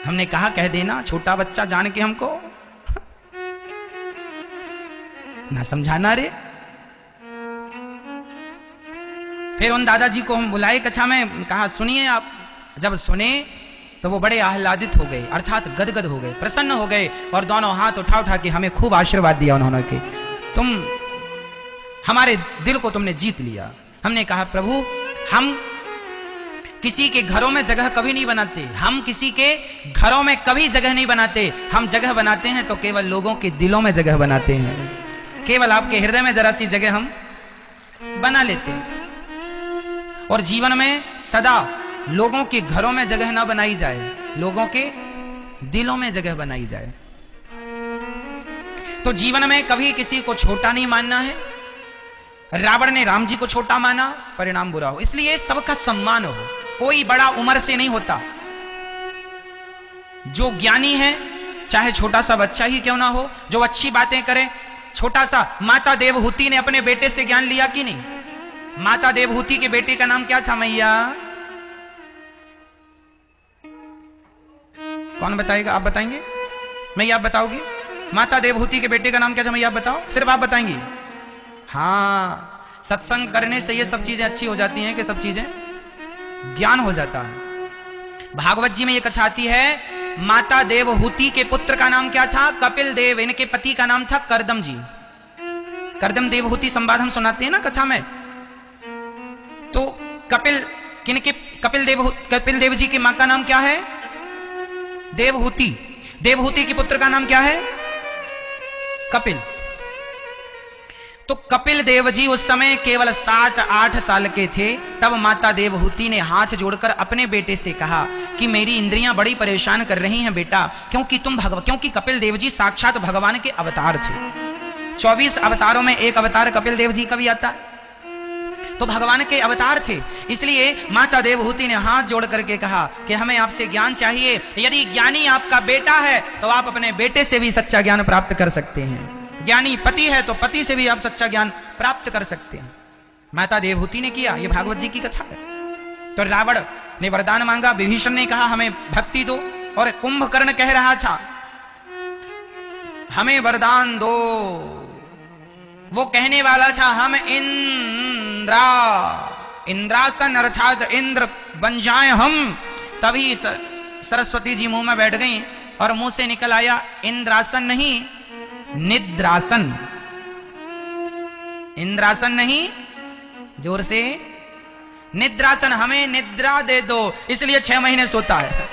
हमने कहा कह देना, छोटा बच्चा जान के हमको ना समझाना रे। फिर उन दादाजी को हम बुलाए कथा में, कहा सुनिए आप। जब सुने तो वो बड़े आह्लादित हो गए, अर्थात गदगद हो गए, प्रसन्न हो गए, और दोनों हाथ उठा उठा के हमें खूब आशीर्वाद दिया उन्होंने कि तुम हमारे दिल को तुमने जीत लिया। हमने कहा प्रभु, हम किसी के घरों में जगह कभी नहीं बनाते, हम किसी के घरों में कभी जगह नहीं बनाते। हम जगह बनाते हैं तो केवल लोगों के दिलों में जगह बनाते हैं, केवल आपके हृदय में जरा सी जगह हम बना लेते हैं। और जीवन में सदा लोगों के घरों में जगह ना बनाई जाए, लोगों के दिलों में जगह बनाई जाए। तो जीवन में कभी किसी को छोटा नहीं मानना है। रावण ने राम जी को छोटा माना, परिणाम बुरा हो। इसलिए सबका सम्मान हो, कोई बड़ा उम्र से नहीं होता। जो ज्ञानी है, चाहे छोटा सा बच्चा ही क्यों ना हो, जो अच्छी बातें करे, छोटा सा माता देवहूति ने अपने बेटे से ज्ञान लिया कि नहीं? माता देवहूति के बेटे का नाम क्या था मैया? कौन बताएगा? आप बताएंगे? मैया आप बताओगी? माता देवहूति के बेटे का नाम क्या था मैया? आप बताओ, सिर्फ आप बताएंगी। हाँ, सत्संग करने से ये सब चीजें अच्छी हो जाती हैं कि सब चीजें ज्ञान हो जाता है। भागवत जी में ये कथा आती है, माता देवहूति के पुत्र का नाम क्या था? कपिल देव। इनके पति का नाम था करदम जी। करदम देवहूति संवाद हम सुनाते हैं ना कथा में। तो कपिल देव जी की मां का नाम क्या है? देवहूति। देवहूति के पुत्र का नाम क्या है? कपिल। तो कपिल देव जी उस समय केवल 7-8 साल के थे। तब माता देवहूति ने हाथ जोड़कर अपने बेटे से कहा कि मेरी इंद्रियां बड़ी परेशान कर रही हैं बेटा, क्योंकि कपिल देव जी साक्षात भगवान के अवतार थे। 24 अवतारों में एक अवतार कपिल देव जी का भी आता है, तो भगवान के अवतार थे। इसलिए माता देवहूति ने हाथ जोड़ करके कहा कि हमें आपसे ज्ञान चाहिए। यदि ज्ञानी आपका बेटा है तो आप अपने बेटे से भी सच्चा ज्ञान प्राप्त कर सकते हैं। ज्ञानी पति है तो पति से भी आप सच्चा ज्ञान प्राप्त कर सकते हैं। माता देवहूति ने किया। यह भागवत जी की कथा है। तो रावण ने वरदान मांगा, विभीषण ने कहा हमें भक्ति दो, और कुंभकर्ण कह रहा था हमें वरदान दो। वो कहने वाला था हम इंद्रासन अर्थात इंद्र बन जाए हम। तभी सरस्वती जी मुंह में बैठ गई और मुंह से निकल आया इंद्रासन नहीं, निद्रासन। इंद्रासन नहीं, जोर से, निद्रासन। हमें निद्रा दे दो। इसलिए 6 महीने सोता है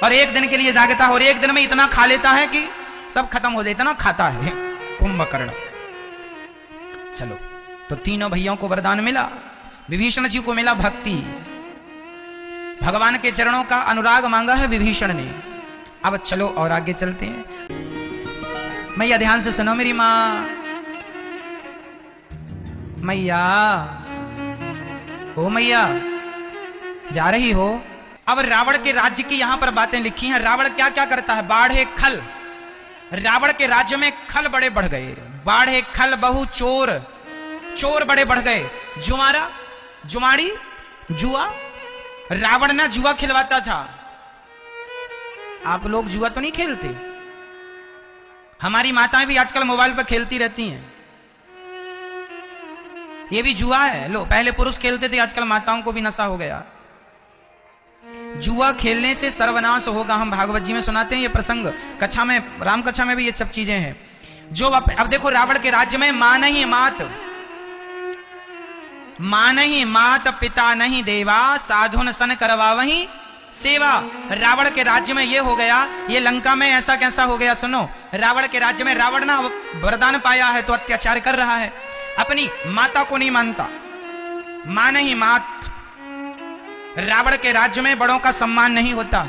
और एक दिन के लिए जागता है, और एक दिन में इतना खा लेता है कि सब खत्म हो जाए, इतना खाता है कुंभकर्ण। चलो, तो तीनों भैयों को वरदान मिला। विभीषण जी को मिला भक्ति, भगवान के चरणों का अनुराग मांगा है विभीषण ने। अब चलो और आगे चलते हैं। मैया ध्यान से सुनो मेरी मां। मैया, ओ मैया, जा रही हो? अब रावण के राज्य की यहां पर बातें लिखी हैं। रावण क्या क्या करता है? बाढ़े खल। रावण के राज्य में खल बड़े बढ़ गए। बाढ़े खल बहु चोर, चोर बड़े बढ़ गए। जुआरा, जुआड़ी, जुआ। रावण ना जुआ खिलवाता था। आप लोग जुआ तो नहीं खेलते? हमारी माताएं भी आजकल मोबाइल पर खेलती रहती हैं। ये भी जुआ है। लो, पहले पुरुष खेलते थे, आजकल माताओं को भी नशा हो गया। जुआ खेलने से सर्वनाश होगा। हम भागवत जी में सुनाते हैं ये प्रसंग, कथा में, राम कथा में भी ये सब चीजें हैं। जो अब देखो, रावण के राज्य में मां नहीं मात, पिता नहीं देवा, साधुन सन करवा वही सेवा। रावण के राज्य में ये हो गया। ये लंका में ऐसा कैसा हो गया? सुनो, रावण के राज्य में रावण ना वरदान पाया है तो अत्याचार कर रहा है, अपनी माता को नहीं मानता। मां नहीं मात। रावण के राज्य में बड़ों का सम्मान नहीं होता।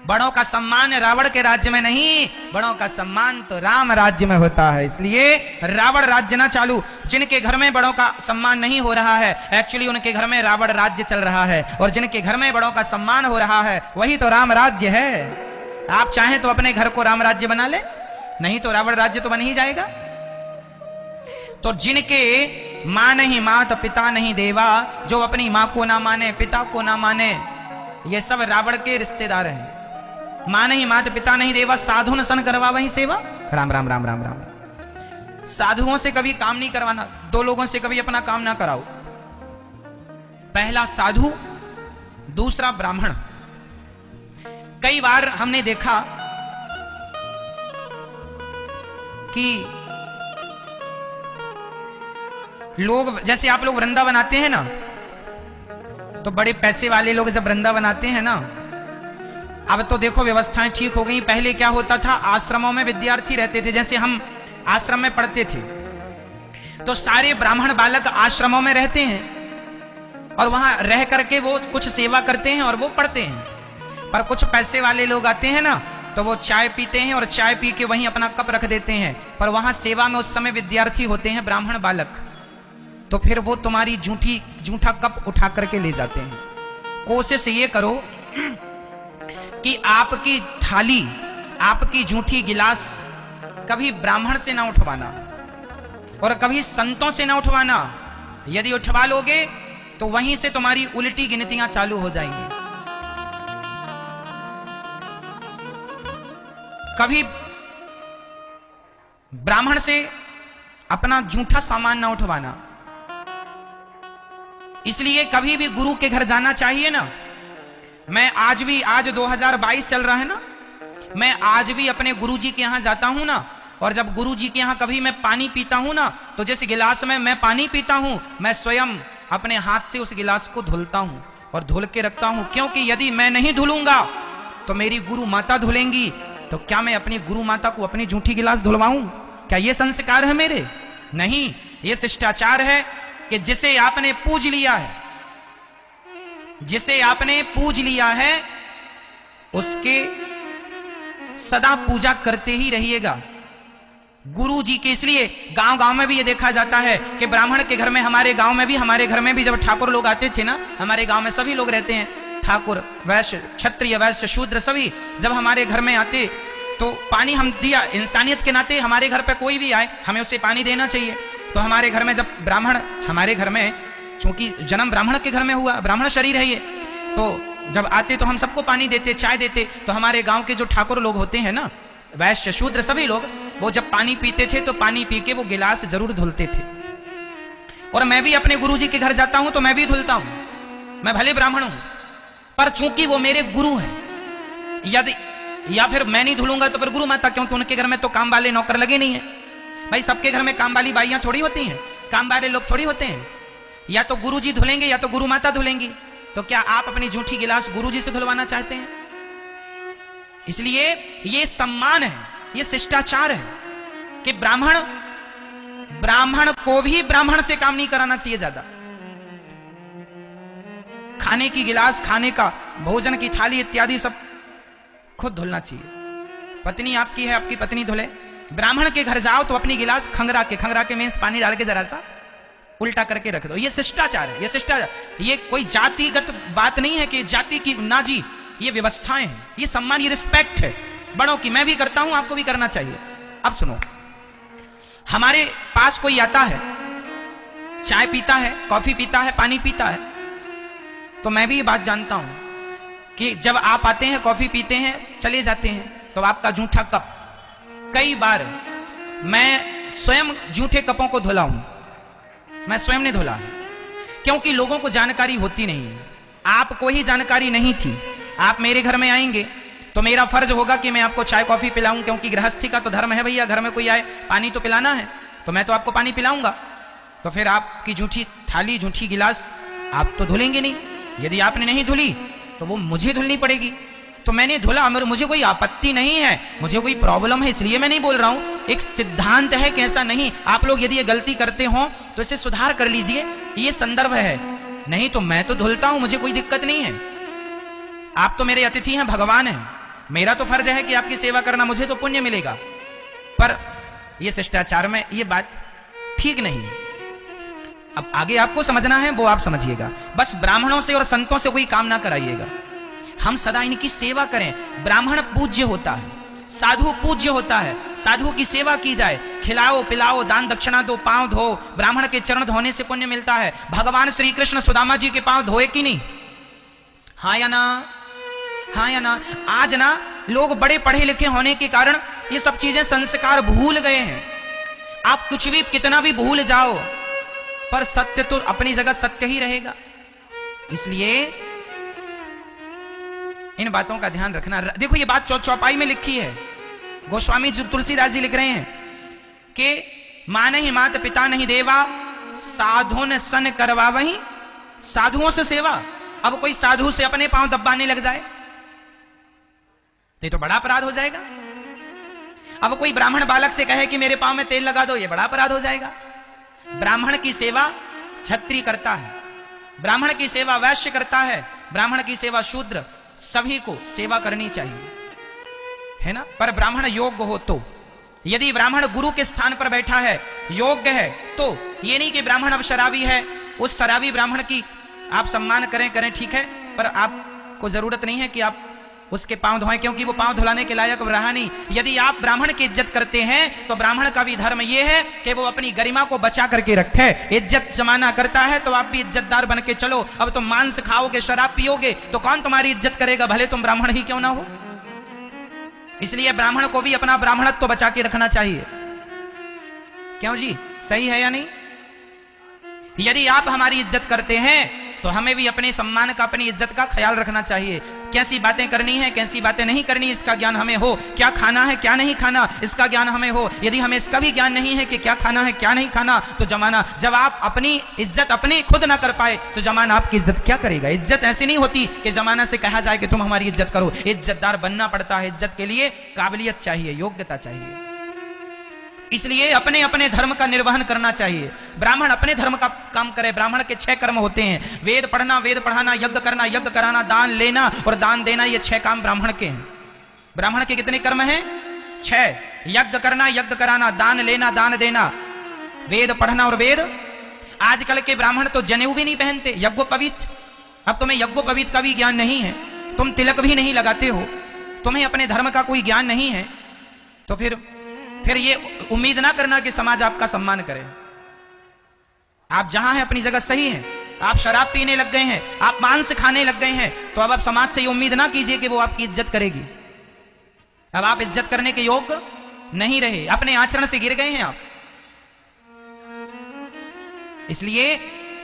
बड़ों का सम्मान रावण के राज्य में नहीं, बड़ों का सम्मान तो राम राज्य में होता है। इसलिए रावण राज्य ना चालू। जिनके घर में बड़ों का सम्मान नहीं हो रहा है, एक्चुअली उनके घर में रावण राज्य चल रहा है। और जिनके घर में बड़ों का सम्मान हो रहा है, वही तो राम राज्य है। आप चाहें तो अपने घर को राम राज्य बना ले, नहीं तो रावण राज्य तो बन ही जाएगा। तो जिनके मां नहीं मात, पिता नहीं देवा, जो अपनी मां को ना माने, पिता को ना माने, ये सब रावण के रिश्तेदार हैं। मां नहीं मात, पिता नहीं देवा, साधु न सन करवा वही सेवा। राम राम राम राम राम। साधुओं से कभी काम नहीं करवाना। 2 लोगों से कभी अपना काम ना कराओ। पहला साधु, दूसरा ब्राह्मण। कई बार हमने देखा कि लोग, जैसे आप लोग वृंदावन आते हैं ना, तो बड़े पैसे वाले लोग जब वृंदावन आते हैं ना, अब तो देखो व्यवस्थाएं ठीक हो गई। पहले क्या होता था, आश्रमों में विद्यार्थी रहते थे। जैसे हम आश्रम में पढ़ते थे तो सारे ब्राह्मण बालक आश्रमों में रहते हैं और वहां रह करके वो कुछ सेवा करते हैं और वो पढ़ते हैं। पर कुछ पैसे वाले लोग आते हैं ना, तो वो चाय पीते हैं और चाय पी के वहीं अपना कप रख देते हैं, पर वहां सेवा में उस समय विद्यार्थी होते हैं, ब्राह्मण बालक, तो फिर वो तुम्हारी जूठा कप उठा करके ले जाते हैं। कोशिश ये करो कि आपकी थाली, आपकी जूठी गिलास कभी ब्राह्मण से ना उठवाना और कभी संतों से ना उठवाना। यदि उठवा लोगे तो वहीं से तुम्हारी उल्टी गिनतियां चालू हो जाएंगी। कभी ब्राह्मण से अपना जूठा सामान ना उठवाना। इसलिए कभी भी गुरु के घर जाना चाहिए ना। मैं आज 2022 चल रहा है ना, मैं आज भी अपने गुरुजी के यहां जाता हूं ना, और जब गुरुजी के यहां कभी मैं पानी पीता हूं ना, तो जिस गिलास में मैं पानी पीता हूं, मैं स्वयं अपने हाथ से उस गिलास को धुलता हूं और धुल के रखता हूं, क्योंकि यदि मैं नहीं धुलूंगा तो मेरी गुरु माता धुलेंगी। तो क्या मैं अपनी गुरु माता को अपनी जूठी गिलास धुलवाऊं? क्या ये संस्कार है मेरे? नहीं, ये शिष्टाचार है कि जिसे आपने पूज लिया है, जिसे आपने पूज लिया है, उसके सदा पूजा करते ही रहिएगा गुरु जी के। इसलिए गांव गांव में भी ये देखा जाता है कि ब्राह्मण के घर में, हमारे घर में भी जब ठाकुर लोग आते थे ना, हमारे गांव में सभी लोग रहते हैं, ठाकुर, वैश्य, क्षत्रिय, वैश्य, शूद्र, सभी जब हमारे घर में आते तो पानी हम दिया, इंसानियत के नाते हमारे घर पे कोई भी आए हमें उससे पानी देना चाहिए। तो हमारे घर में जब ब्राह्मण, हमारे घर में चूंकि जन्म ब्राह्मण के घर में हुआ, ब्राह्मण शरीर है ये, तो जब आते तो हम सबको पानी देते, चाय देते। तो हमारे गांव के जो ठाकुर लोग होते हैं ना, वैश्य, शूद्र, सभी लोग, वो जब पानी पीते थे तो पानी पी के वो गिलास जरूर धुलते थे। और मैं भी अपने गुरुजी के घर जाता हूं तो मैं भी धुलता हूं, मैं भले ब्राह्मण हूं, पर चूंकि वो मेरे गुरु हैं, यदि या फिर मैं नहीं धुलूंगा तो फिर गुरु माता, क्योंकि उनके घर में तो काम वाले नौकर लगे नहीं है भाई। सबके घर में काम वाली बाइयां थोड़ी होती हैं, काम वाले लोग थोड़ी होते हैं। या तो गुरुजी धुलेंगे या तो गुरु माता धुलेंगी। तो क्या आप अपनी जूठी गिलास गुरुजी से धुलवाना चाहते हैं? इसलिए ये सम्मान है, ये शिष्टाचार है कि ब्राह्मण को भी ब्राह्मण से काम नहीं कराना चाहिए ज्यादा। खाने की गिलास, खाने का, भोजन की थाली इत्यादि सब खुद धुलना चाहिए। पत्नी आपकी है, आपकी पत्नी धुले। ब्राह्मण के घर जाओ तो अपनी गिलास खंगरा के में पानी डाल के जरा सा उल्टा करके रख दो। ये शिष्टाचार है, ये शिष्टाचार। ये कोई जातिगत बात नहीं है कि जाति की ना जी, ये व्यवस्थाएं हैं, ये सम्मान, ये रिस्पेक्ट है बड़ों की। मैं भी करता हूं, आपको भी करना चाहिए। अब सुनो, हमारे पास कोई आता है, चाय पीता है, कॉफी पीता है, पानी पीता है, तो मैं भी ये बात जानता हूं कि जब आप आते हैं, कॉफी पीते हैं, चले जाते हैं, तो आपका जूठा कप, कई बार मैं स्वयं जूठे कपों को धुला हूं, मैं स्वयं ने धुला है, क्योंकि लोगों को जानकारी होती नहीं है। आपको ही जानकारी नहीं थी। आप मेरे घर में आएंगे तो मेरा फर्ज होगा कि मैं आपको चाय कॉफी पिलाऊं, क्योंकि गृहस्थी का तो धर्म है भैया, घर में कोई आए पानी तो पिलाना है, तो मैं तो आपको पानी पिलाऊंगा। तो फिर आपकी जूठी थाली, जूठी गिलास आप तो धुलेंगे नहीं। यदि आपने नहीं धुली तो वो मुझे धुलनी पड़ेगी। तो मैंने धुला, मुझे कोई आपत्ति नहीं है, मुझे कोई प्रॉब्लम है, इसलिए मैं नहीं बोल रहा हूं। एक सिद्धांत है कि ऐसा नहीं। आप लोग यदि ये गलती करते हो तो इसे सुधार कर लीजिए, ये संदर्भ है। नहीं तो मैं तो धुलता हूं, मुझे कोई दिक्कत नहीं है। आप तो मेरे अतिथि हैं, भगवान हैं, मेरा तो फर्ज है कि आपकी सेवा करना, मुझे तो पुण्य मिलेगा। पर यह शिष्टाचार में ये बात ठीक नहीं है। अब आगे आपको समझना है, वो आप समझिएगा। बस ब्राह्मणों से और संतों से कोई काम ना कराइएगा। हम सदा इनकी सेवा करें। ब्राह्मण पूज्य होता है, साधु पूज्य होता है, साधु की सेवा की जाए, खिलाओ पिलाओ, दान दक्षिणा दो, पांव धो। ब्राह्मण के चरण धोने से पुण्य मिलता है। भगवान श्री कृष्ण सुदामा जी के पांव धोए कि नहीं? हाँ या ना? हाँ या ना? आज ना लोग बड़े पढ़े लिखे होने के कारण ये सब चीजें, संस्कार भूल गए हैं। आप कुछ भी कितना भी भूल जाओ, पर सत्य तो अपनी जगह सत्य ही रहेगा। इसलिए इन बातों का ध्यान रखना। देखो ये बात चौपाई में लिखी है, गोस्वामी जी तुलसीदास जी लिख रहे हैं कि माने ही मात पिता नहीं देवा, साधु ने सन करवा वही। साधुओं से सेवा। अब कोई साधु से अपने पांव दबाने लग जाए तो बड़ा अपराध हो जाएगा। अब कोई ब्राह्मण बालक से कहे कि मेरे पांव में तेल लगा दो, ये बड़ा अपराध हो जाएगा। ब्राह्मण की सेवा क्षत्रिय करता है, ब्राह्मण की सेवा वैश्य करता है, ब्राह्मण की सेवा शूद्र, सभी को सेवा करनी चाहिए, है ना। पर ब्राह्मण योग्य हो तो, यदि ब्राह्मण गुरु के स्थान पर बैठा है, योग्य है, तो ये नहीं कि ब्राह्मण अब शराबी है, उस शराबी ब्राह्मण की आप सम्मान करें ठीक है, पर आपको जरूरत नहीं है कि आप उसके पांव धोएं, क्योंकि वो पांव धुलाने के लायक रहा नहीं। यदि आप ब्राह्मण की इज्जत करते हैं तो ब्राह्मण का भी धर्म ये है कि वो अपनी गरिमा को बचा करके रखे। इज्जत जमाना करता है तो आप भी इज्जतदार बन के चलो। अब तुम मांस खाओगे, शराब पियोगे तो कौन तुम्हारी इज्जत करेगा, भले तुम ब्राह्मण ही क्यों ना हो। इसलिए ब्राह्मण को भी अपना ब्राह्मणत्व बचा के रखना चाहिए। क्यों जी, सही है या नहीं? यदि आप हमारी इज्जत करते हैं तो हमें भी अपने सम्मान का, अपनी इज्जत का ख्याल रखना चाहिए। कैसी बातें करनी है, कैसी बातें नहीं करनी, इसका ज्ञान हमें हो। क्या खाना है, क्या नहीं खाना, इसका ज्ञान हमें हो। यदि हमें इसका भी ज्ञान नहीं है कि क्या खाना है, क्या नहीं खाना, तो जमाना, जब आप अपनी इज्जत अपनी खुद ना कर पाए तो जमाना आपकी इज्जत क्या करेगा। इज्जत ऐसी नहीं होती कि जमाना से कहा जाए कि तुम हमारी इज्जत करो। इज्जतदार बनना पड़ता है। इज्जत के लिए काबिलियत चाहिए, योग्यता चाहिए। इसलिए अपने अपने धर्म का निर्वहन करना चाहिए। ब्राह्मण अपने धर्म का काम करे। ब्राह्मण के 6 कर्म होते हैं, वेद पढ़ना, वेद पढ़ाना, यज्ञ करना, यज्ञ कराना, दान लेना और दान देना। ये 6 काम ब्राह्मण के हैं। ब्राह्मण के कितने कर्म हैं? 6। यज्ञ करना, यज्ञ कराना, दान लेना, दान देना, वेद पढ़ना और वेद। आजकल के ब्राह्मण तो जनेऊ भी नहीं पहनते, यज्ञोपवीत। अब तुम्हें यज्ञोपवीत का भी ज्ञान नहीं है, तुम तिलक भी नहीं लगाते हो, तुम्हें अपने धर्म का कोई ज्ञान नहीं है, तो फिर ये उम्मीद ना करना कि समाज आपका सम्मान करे। आप जहां हैं अपनी जगह सही हैं। आप शराब पीने लग गए हैं, आप मांस खाने लग गए हैं, तो अब आप समाज से ये उम्मीद ना कीजिए कि वो आपकी इज्जत करेगी। अब आप इज्जत करने के योग्य नहीं रहे, अपने आचरण से गिर गए हैं आप। इसलिए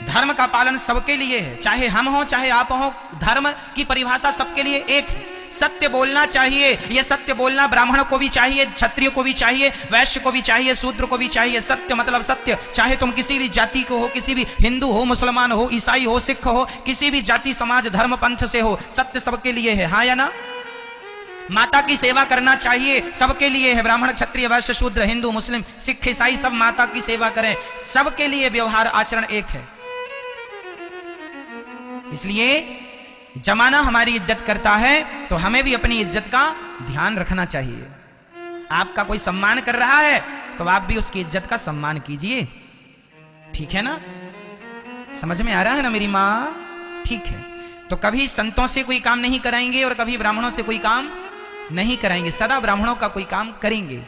धर्म का पालन सबके लिए है, चाहे हम हो चाहे आप हो। धर्म की परिभाषा सबके लिए एक है। सत्य बोलना चाहिए। यह सत्य बोलना ब्राह्मण को भी चाहिए, क्षत्रिय को भी चाहिए, वैश्य को भी चाहिए, शूद्र को भी चाहिए। सत्य मतलब सत्य। चाहे तुम किसी भी जाति को हो, किसी भी हिंदू हो, मुसलमान हो, ईसाई हो, सिख हो, किसी भी जाति समाज धर्म पंथ से हो, सत्य सबके लिए है। हाँ या ना? माता की सेवा करना चाहिए, सबके लिए है। ब्राह्मण, क्षत्रिय, वैश्य, शूद्र, हिंदू, मुस्लिम, सिख, ईसाई सब माता की सेवा करें। सबके लिए व्यवहार आचरण एक है। इसलिए जमाना हमारी इज्जत करता है तो हमें भी अपनी इज्जत का ध्यान रखना चाहिए। आपका कोई सम्मान कर रहा है तो आप भी उसकी इज्जत का सम्मान कीजिए। ठीक है ना? समझ में आ रहा है ना मेरी माँ? ठीक है। तो कभी संतों से कोई काम नहीं कराएंगे और कभी ब्राह्मणों से कोई काम नहीं कराएंगे। सदा ब्राह्मणों का कोई काम करेंगे,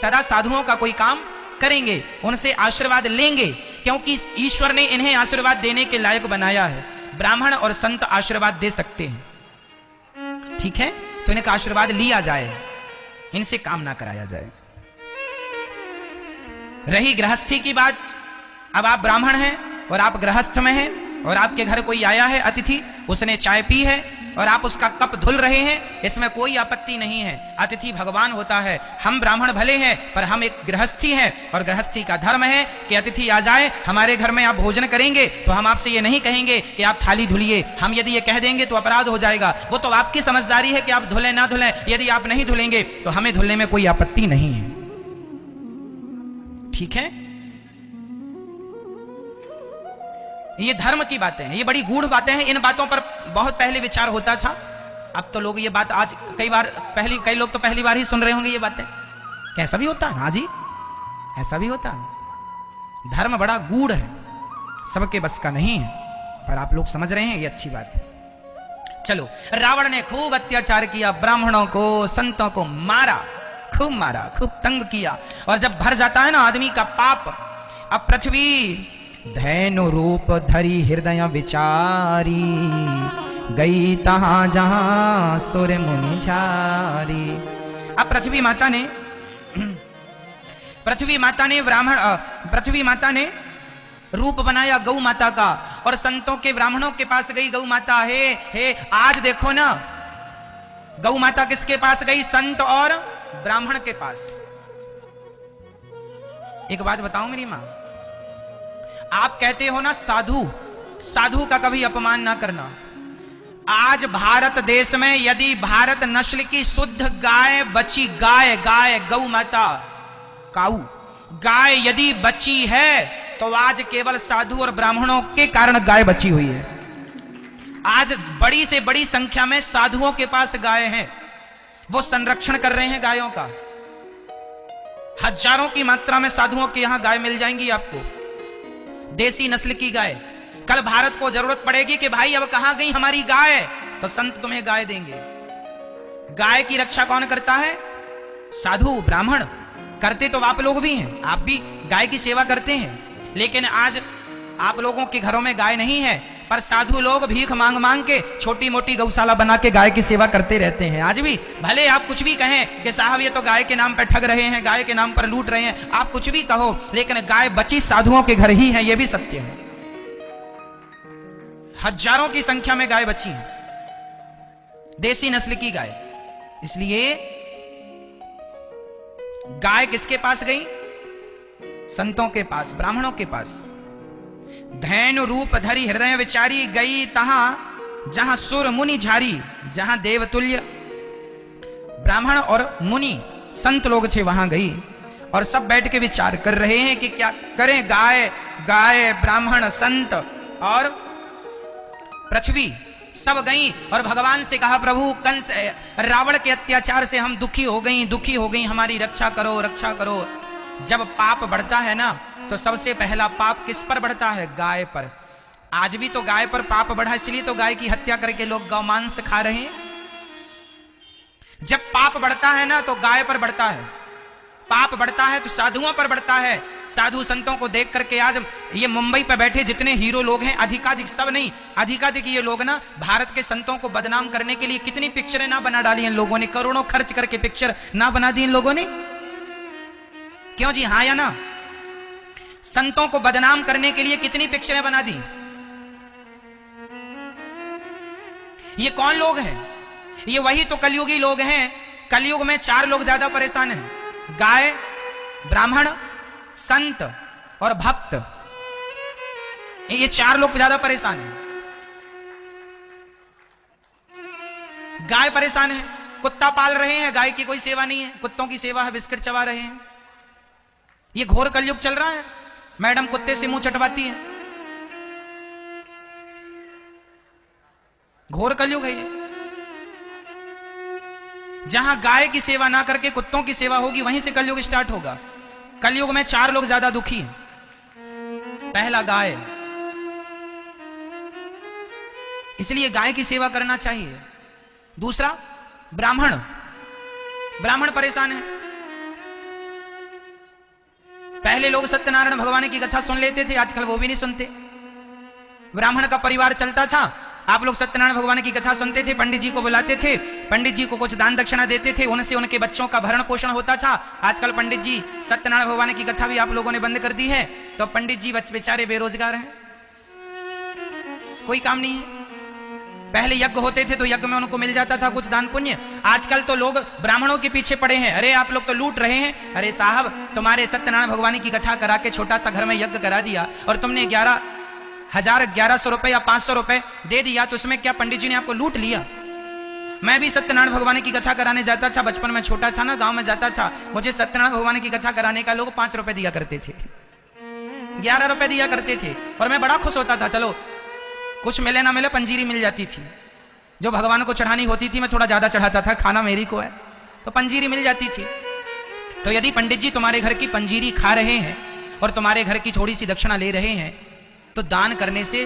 सदा साधुओं का कोई काम करेंगे, उनसे आशीर्वाद लेंगे, क्योंकि ईश्वर ने इन्हें आशीर्वाद देने के लायक बनाया है। ब्राह्मण और संत आशीर्वाद दे सकते हैं। ठीक है? तो इनका आशीर्वाद लिया जाए, इनसे काम ना कराया जाए। रही गृहस्थी की बात, अब आप ब्राह्मण हैं और आप गृहस्थ में हैं और आपके घर कोई आया है अतिथि, उसने चाय पी है और आप उसका कप धुल रहे हैं, इसमें कोई आपत्ति नहीं है। अतिथि भगवान होता है। हम ब्राह्मण भले हैं पर हम एक गृहस्थी हैं और गृहस्थी का धर्म है कि अतिथि आ जाए हमारे घर में, आप भोजन करेंगे तो हम आपसे ये नहीं कहेंगे कि आप थाली धुलिए। हम यदि ये कह देंगे तो अपराध हो जाएगा। वो तो आपकी समझदारी है कि आप धुलें ना धुलें। यदि आप नहीं धुलेंगे तो हमें धुलने में कोई आपत्ति नहीं है। ठीक है? ये धर्म की बातें हैं, ये बड़ी गूढ़ बातें हैं। इन बातों पर बहुत पहले विचार होता था। अब तो लोग ये बात आज कई लोग तो पहली बार ही सुन रहे होंगे ये बातें। कैसा भी होता है? हाँ जी, ऐसा भी होता है। धर्म बड़ा गूढ़ है, सबके बस का नहीं है, पर आप लोग समझ रहे हैं, ये अच्छी बात है। चलो, रावण ने खूब अत्याचार किया, ब्राह्मणों को, संतों को मारा, खूब तंग किया। और जब भर जाता है ना आदमी का पाप, अब पृथ्वी धैनु रूप धरी हृदय विचारी, गई तहां जहां सुर मुनि झारी। अब पृथ्वी माता ने रूप बनाया गौ माता का, और संतों के, ब्राह्मणों के पास गई गौ माता। हे आज देखो ना, गौ माता किसके पास गई? संत और ब्राह्मण के पास। एक बात बताओ मेरी मां, आप कहते हो ना साधु का कभी अपमान ना करना। आज भारत देश में यदि भारत नस्ल की शुद्ध गाय बची, गाय गौ माता, काऊ गाय यदि बची है तो आज केवल साधु और ब्राह्मणों के कारण गाय बची हुई है। आज बड़ी से बड़ी संख्या में साधुओं के पास गाय हैं, वो संरक्षण कर रहे हैं गायों का। हजारों की मात्रा में साधुओं के यहां गाय मिल जाएंगी आपको, देसी नस्ल की गाय। कल भारत को जरूरत पड़ेगी कि भाई अब कहां गई हमारी गाय, तो संत तुम्हें गाय देंगे। गाय की रक्षा कौन करता है? साधु ब्राह्मण। करते तो आप लोग भी हैं, आप भी गाय की सेवा करते हैं, लेकिन आज आप लोगों के घरों में गाय नहीं है, पर साधु लोग भीख मांग मांग के छोटी मोटी गौशाला बना के गाय की सेवा करते रहते हैं आज भी। भले आप कुछ भी कहें कि साहब ये तो गाय के नाम पर ठग रहे हैं, गाय के नाम पर लूट रहे हैं, आप कुछ भी कहो, लेकिन गाय बची साधुओं के घर ही है, ये भी सत्य है। हजारों की संख्या में गाय बची है, देसी नस्ल की गाय। इसलिए गाय किसके पास गई? संतों के पास, ब्राह्मणों के पास। धैनु रूप धरी हृदय विचारी, गई तहां जहां सुर मुनि झारी। जहां देवतुल्य ब्राह्मण और मुनि संत लोग थे वहां गई, और सब बैठ के विचार कर रहे हैं कि क्या करें। गाय गाय ब्राह्मण संत और पृथ्वी सब गई और भगवान से कहा, प्रभु कंस रावण के अत्याचार से हम दुखी हो गई, हमारी रक्षा करो, रक्षा करो। जब पाप बढ़ता है ना, तो सबसे पहला पाप किस पर बढ़ता है? गाय पर। आज भी तो गाय पर पाप बढ़ा, इसलिए तो गाय की हत्या करके लोग गौमांस खा रहे हैं। जब पाप बढ़ता है ना, तो गाय पर बढ़ता है। पाप बढ़ता है तो साधुओं पर बढ़ता है। साधु संतों को देख करके आज ये मुंबई पर बैठे जितने हीरो लोग हैं, अधिकाधिक, सब नहीं, अधिकाधिक ये लोग ना भारत के संतों को बदनाम करने के लिए कितनी पिक्चरें ना बना डाली इन लोगों ने, करोड़ों खर्च करके पिक्चर ना बना दी इन लोगों ने। क्यों जी? हाँ या ना? संतों को बदनाम करने के लिए कितनी पिक्चरें बना दी। ये कौन लोग हैं? ये वही तो कलयुगी लोग हैं। कलयुग में 4 लोग ज्यादा परेशान हैं, गाय, ब्राह्मण, संत और भक्त। ये 4 लोग ज्यादा परेशान हैं। गाय परेशान है, कुत्ता पाल रहे हैं, गाय की कोई सेवा नहीं है, कुत्तों की सेवा है, बिस्किट चबा रहे हैं। ये घोर कलयुग चल रहा है। मैडम कुत्ते से मुंह चटवाती है, घोर कलयुग है ये। जहां गाय की सेवा ना करके कुत्तों की सेवा होगी, वहीं से कलयुग स्टार्ट होगा। कलयुग में 4 लोग ज्यादा दुखी हैं। पहला गाय, इसलिए गाय की सेवा करना चाहिए। दूसरा ब्राह्मण, ब्राह्मण परेशान है। पहले लोग सत्यनारायण भगवान की कथा सुन लेते थे, आजकल वो भी नहीं सुनते। ब्राह्मण का परिवार चलता था, आप लोग सत्यनारायण भगवान की कथा सुनते थे, पंडित जी को बुलाते थे, पंडित जी को कुछ दान दक्षिणा देते थे, उनसे उनके बच्चों का भरण पोषण होता था। आजकल पंडित जी सत्यनारायण भगवान की कथा भी आप लोगों ने बंद कर दी है, तो पंडित जी बेचारे बेरोजगार हैं, कोई काम नहीं है। पहले यज्ञ होते थे तो यज्ञ में उनको मिल जाता था कुछ दान पुण्य। आजकल तो लोग ब्राह्मणों के पीछे पड़े हैं, अरे आप लोग तो लूट रहे हैं। अरे साहब, तुम्हारे सत्यनारायण भगवान की कथा करा के छोटा सा घर में यज्ञ करा दिया और तुमने 11,000-1100 रुपए या 500 रुपए दे दिया, तो उसमें क्या पंडित जी ने आपको लूट लिया? मैं भी सत्यनारायण भगवान की कथा कराने जाता था, बचपन में छोटा था ना, गांव में जाता था, मुझे सत्यनारायण भगवान की कथा कराने का लोग 5 रुपए दिया करते थे, 11 रुपए दिया करते थे, और मैं बड़ा खुश होता था। चलो कुछ मिले ना मिले, पंजीरी मिल जाती थी, जो भगवान को चढ़ानी होती थी। मैं थोड़ा ज्यादा चढ़ाता था, खाना मेरी को है, तो पंजीरी मिल जाती थी। तो यदि पंडित जी तुम्हारे घर की पंजीरी खा रहे हैं और तुम्हारे घर की थोड़ी सी दक्षिणा ले रहे हैं, तो दान करने से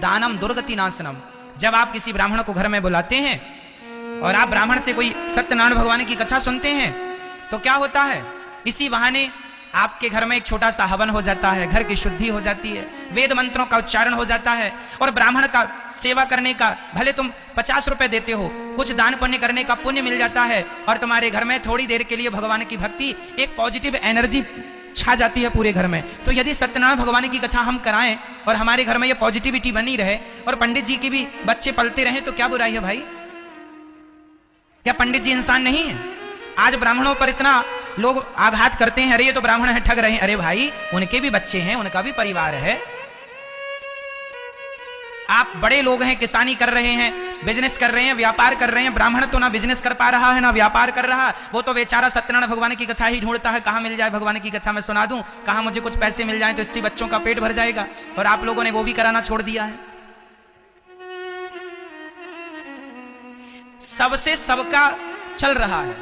दानम दुर्गति नाशनम। जब आप किसी ब्राह्मण को घर में बुलाते हैं और आप ब्राह्मण से कोई सत्यनारायण भगवान की कथा सुनते हैं, तो क्या होता है? इसी बहाने आपके घर में एक छोटा सा हवन हो जाता है, घर की शुद्धि हो जाती है, वेद मंत्रों का उच्चारण हो जाता है, और ब्राह्मण का सेवा करने का भले तुम 50 रुपए देते हो, कुछ दान पुण्य करने का पुण्य मिल जाता है, और तुम्हारे घर में थोड़ी देर के लिए भगवान की भक्ति, एक पॉजिटिव एनर्जी छा जाती है पूरे घर में। तो यदि सत्यनारायण भगवान की कथा हम कराएं और हमारे घर में ये पॉजिटिविटी बनी रहे और पंडित जी की भी बच्चे पलते रहे, तो क्या बुराई है भाई? क्या पंडित जी इंसान नहीं है? आज ब्राह्मणों पर इतना लोग आघात करते हैं, अरे ये तो ब्राह्मण है, ठग रहे हैं। अरे भाई, उनके भी बच्चे हैं, उनका भी परिवार है। आप बड़े लोग हैं, किसानी कर रहे हैं, बिजनेस कर रहे हैं, व्यापार कर रहे हैं। ब्राह्मण तो ना बिजनेस कर पा रहा है ना व्यापार कर रहा, वो तो बेचारा सत्यनारायण भगवान की कथा ही ढूंढता है, कहाँ मिल जाए भगवान की कथा मैं सुना दूं, कहाँ मुझे कुछ पैसे मिल जाए तो इससे बच्चों का पेट भर जाएगा। और आप लोगों ने वो भी कराना छोड़ दिया है। सबसे सबका चल रहा है,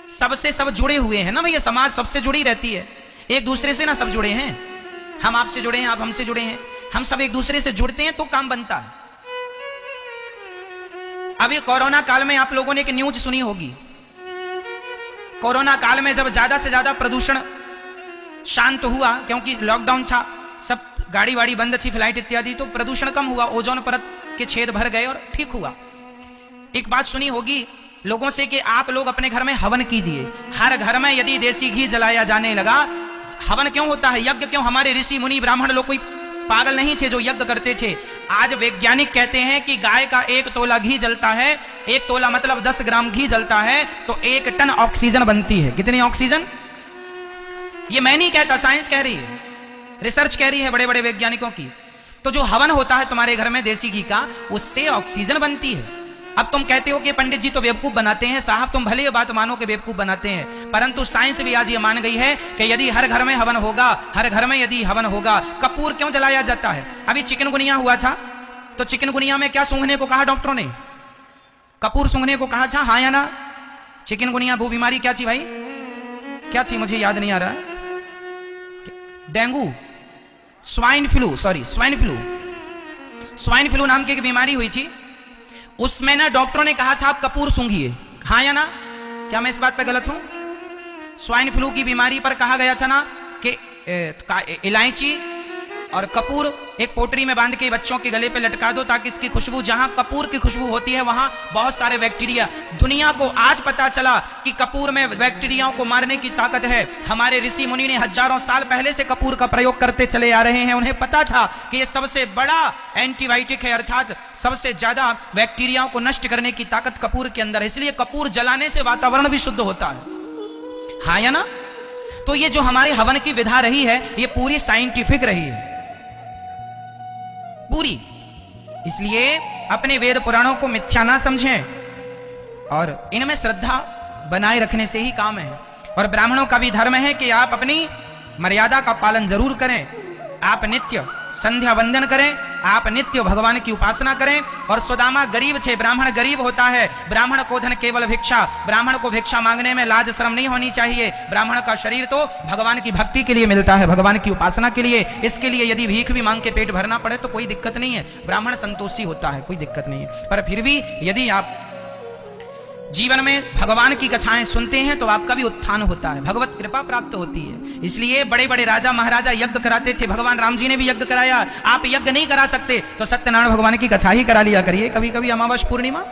सबसे सब जुड़े हुए हैं ना भैया, समाज सबसे जुड़ी रहती है, एक दूसरे से ना सब जुड़े हैं, हम आपसे जुड़े हैं, आप हमसे जुड़े हैं, हम सब एक दूसरे से जुड़ते हैं तो काम बनता है। अभी कोरोना काल में आप लोगों ने एक न्यूज सुनी होगी, कोरोना काल में जब ज्यादा से ज्यादा प्रदूषण शांत हुआ, क्योंकि लॉकडाउन था, सब गाड़ी वाड़ी बंद थी, फ्लाइट इत्यादि, तो प्रदूषण कम हुआ, ओजोन परत के छेद भर गए और ठीक हुआ। एक बात सुनी होगी लोगों से कि आप लोग अपने घर में हवन कीजिए। हर घर में यदि देसी घी जलाया जाने लगा, हवन क्यों होता है, यज्ञ क्यों, हमारे ऋषि मुनि ब्राह्मण लोग कोई पागल नहीं थे जो यज्ञ करते थे। आज वैज्ञानिक कहते हैं कि गाय का 1 तोला घी जलता है, 1 तोला मतलब 10 ग्राम घी जलता है तो 1 टन ऑक्सीजन बनती है। कितनी ऑक्सीजन? ये मैं नहीं कहता, साइंस कह रही है, रिसर्च कह रही है बड़े बड़े वैज्ञानिकों की। तो जो हवन होता है तुम्हारे घर में देसी घी का, उससे ऑक्सीजन बनती है। अब तुम कहते हो कि पंडित जी तो बेवकूफ बनाते हैं, साहब तुम भले ये बात मानो कि बेवकूफ बनाते हैं, परंतु साइंस भी आज ये मान गई है कि यदि हर घर में हवन होगा, हर घर में यदि हवन होगा, कपूर क्यों जलाया जाता है? अभी चिकनगुनिया हुआ था, तो चिकनगुनिया में क्या सूंघने को कहा डॉक्टरों ने? कपूर सूंघने को कहा था, हाँ या ना? चिकनगुनिया भू बीमारी क्या थी भाई, क्या थी मुझे याद नहीं आ रहा, dengue, swine flu, sorry swine flu, swine flu नाम की एक बीमारी हुई थी। उसमें ना डॉक्टरों ने कहा था आप कपूर सूंघिए, हाँ या ना? क्या मैं इस बात पे गलत हूं? स्वाइन फ्लू की बीमारी पर कहा गया था ना कि इलायची और कपूर एक पोटरी में बांध के बच्चों के गले पे लटका दो, ताकि इसकी खुशबू, जहां कपूर की खुशबू होती है वहां बहुत सारे बैक्टीरिया, दुनिया को आज पता चला कि कपूर में बैक्टीरियाओं को मारने की ताकत है। हमारे ऋषि मुनि ने हजारों साल पहले से कपूर का प्रयोग करते चले आ रहे हैं, उन्हें पता था कि यह सबसे बड़ा एंटीबायोटिक है, अर्थात सबसे ज्यादा बैक्टीरियाओं को नष्ट करने की ताकत कपूर के अंदर है, इसलिए कपूर जलाने से वातावरण भी शुद्ध होता है, हाँ या ना? तो ये जो हमारे हवन की विधा रही है, ये पूरी साइंटिफिक रही है, पूरी। इसलिए अपने वेद पुराणों को मिथ्या ना समझें और इनमें श्रद्धा बनाए रखने से ही काम है। और ब्राह्मणों का भी धर्म है कि आप अपनी मर्यादा का पालन जरूर करें, आप नित्य संध्या वंदन करें, आप नित्य भगवान की उपासना करें। और सुदामा गरीब थे, ब्राह्मण गरीब होता है, ब्राह्मण को धन केवल भिक्षा, ब्राह्मण को भिक्षा मांगने में लाज शर्म नहीं होनी चाहिए। ब्राह्मण का शरीर तो भगवान की भक्ति के लिए मिलता है, भगवान की उपासना के लिए, इसके लिए यदि भीख भी मांग के पेट भरना पड़े तो कोई दिक्कत नहीं है, ब्राह्मण संतोषी होता है, कोई दिक्कत नहीं है। पर फिर भी यदि आप जीवन में भगवान की कथाएं सुनते हैं तो आपका भी उत्थान होता है, भगवत कृपा प्राप्त होती है। इसलिए बड़े बड़े राजा महाराजा यज्ञ कराते थे, भगवान राम जी ने भी यज्ञ कराया। आप यज्ञ नहीं करा सकते तो सत्यनारायण भगवान की कथा ही करा लिया करिए कभी कभी, अमावस पूर्णिमा।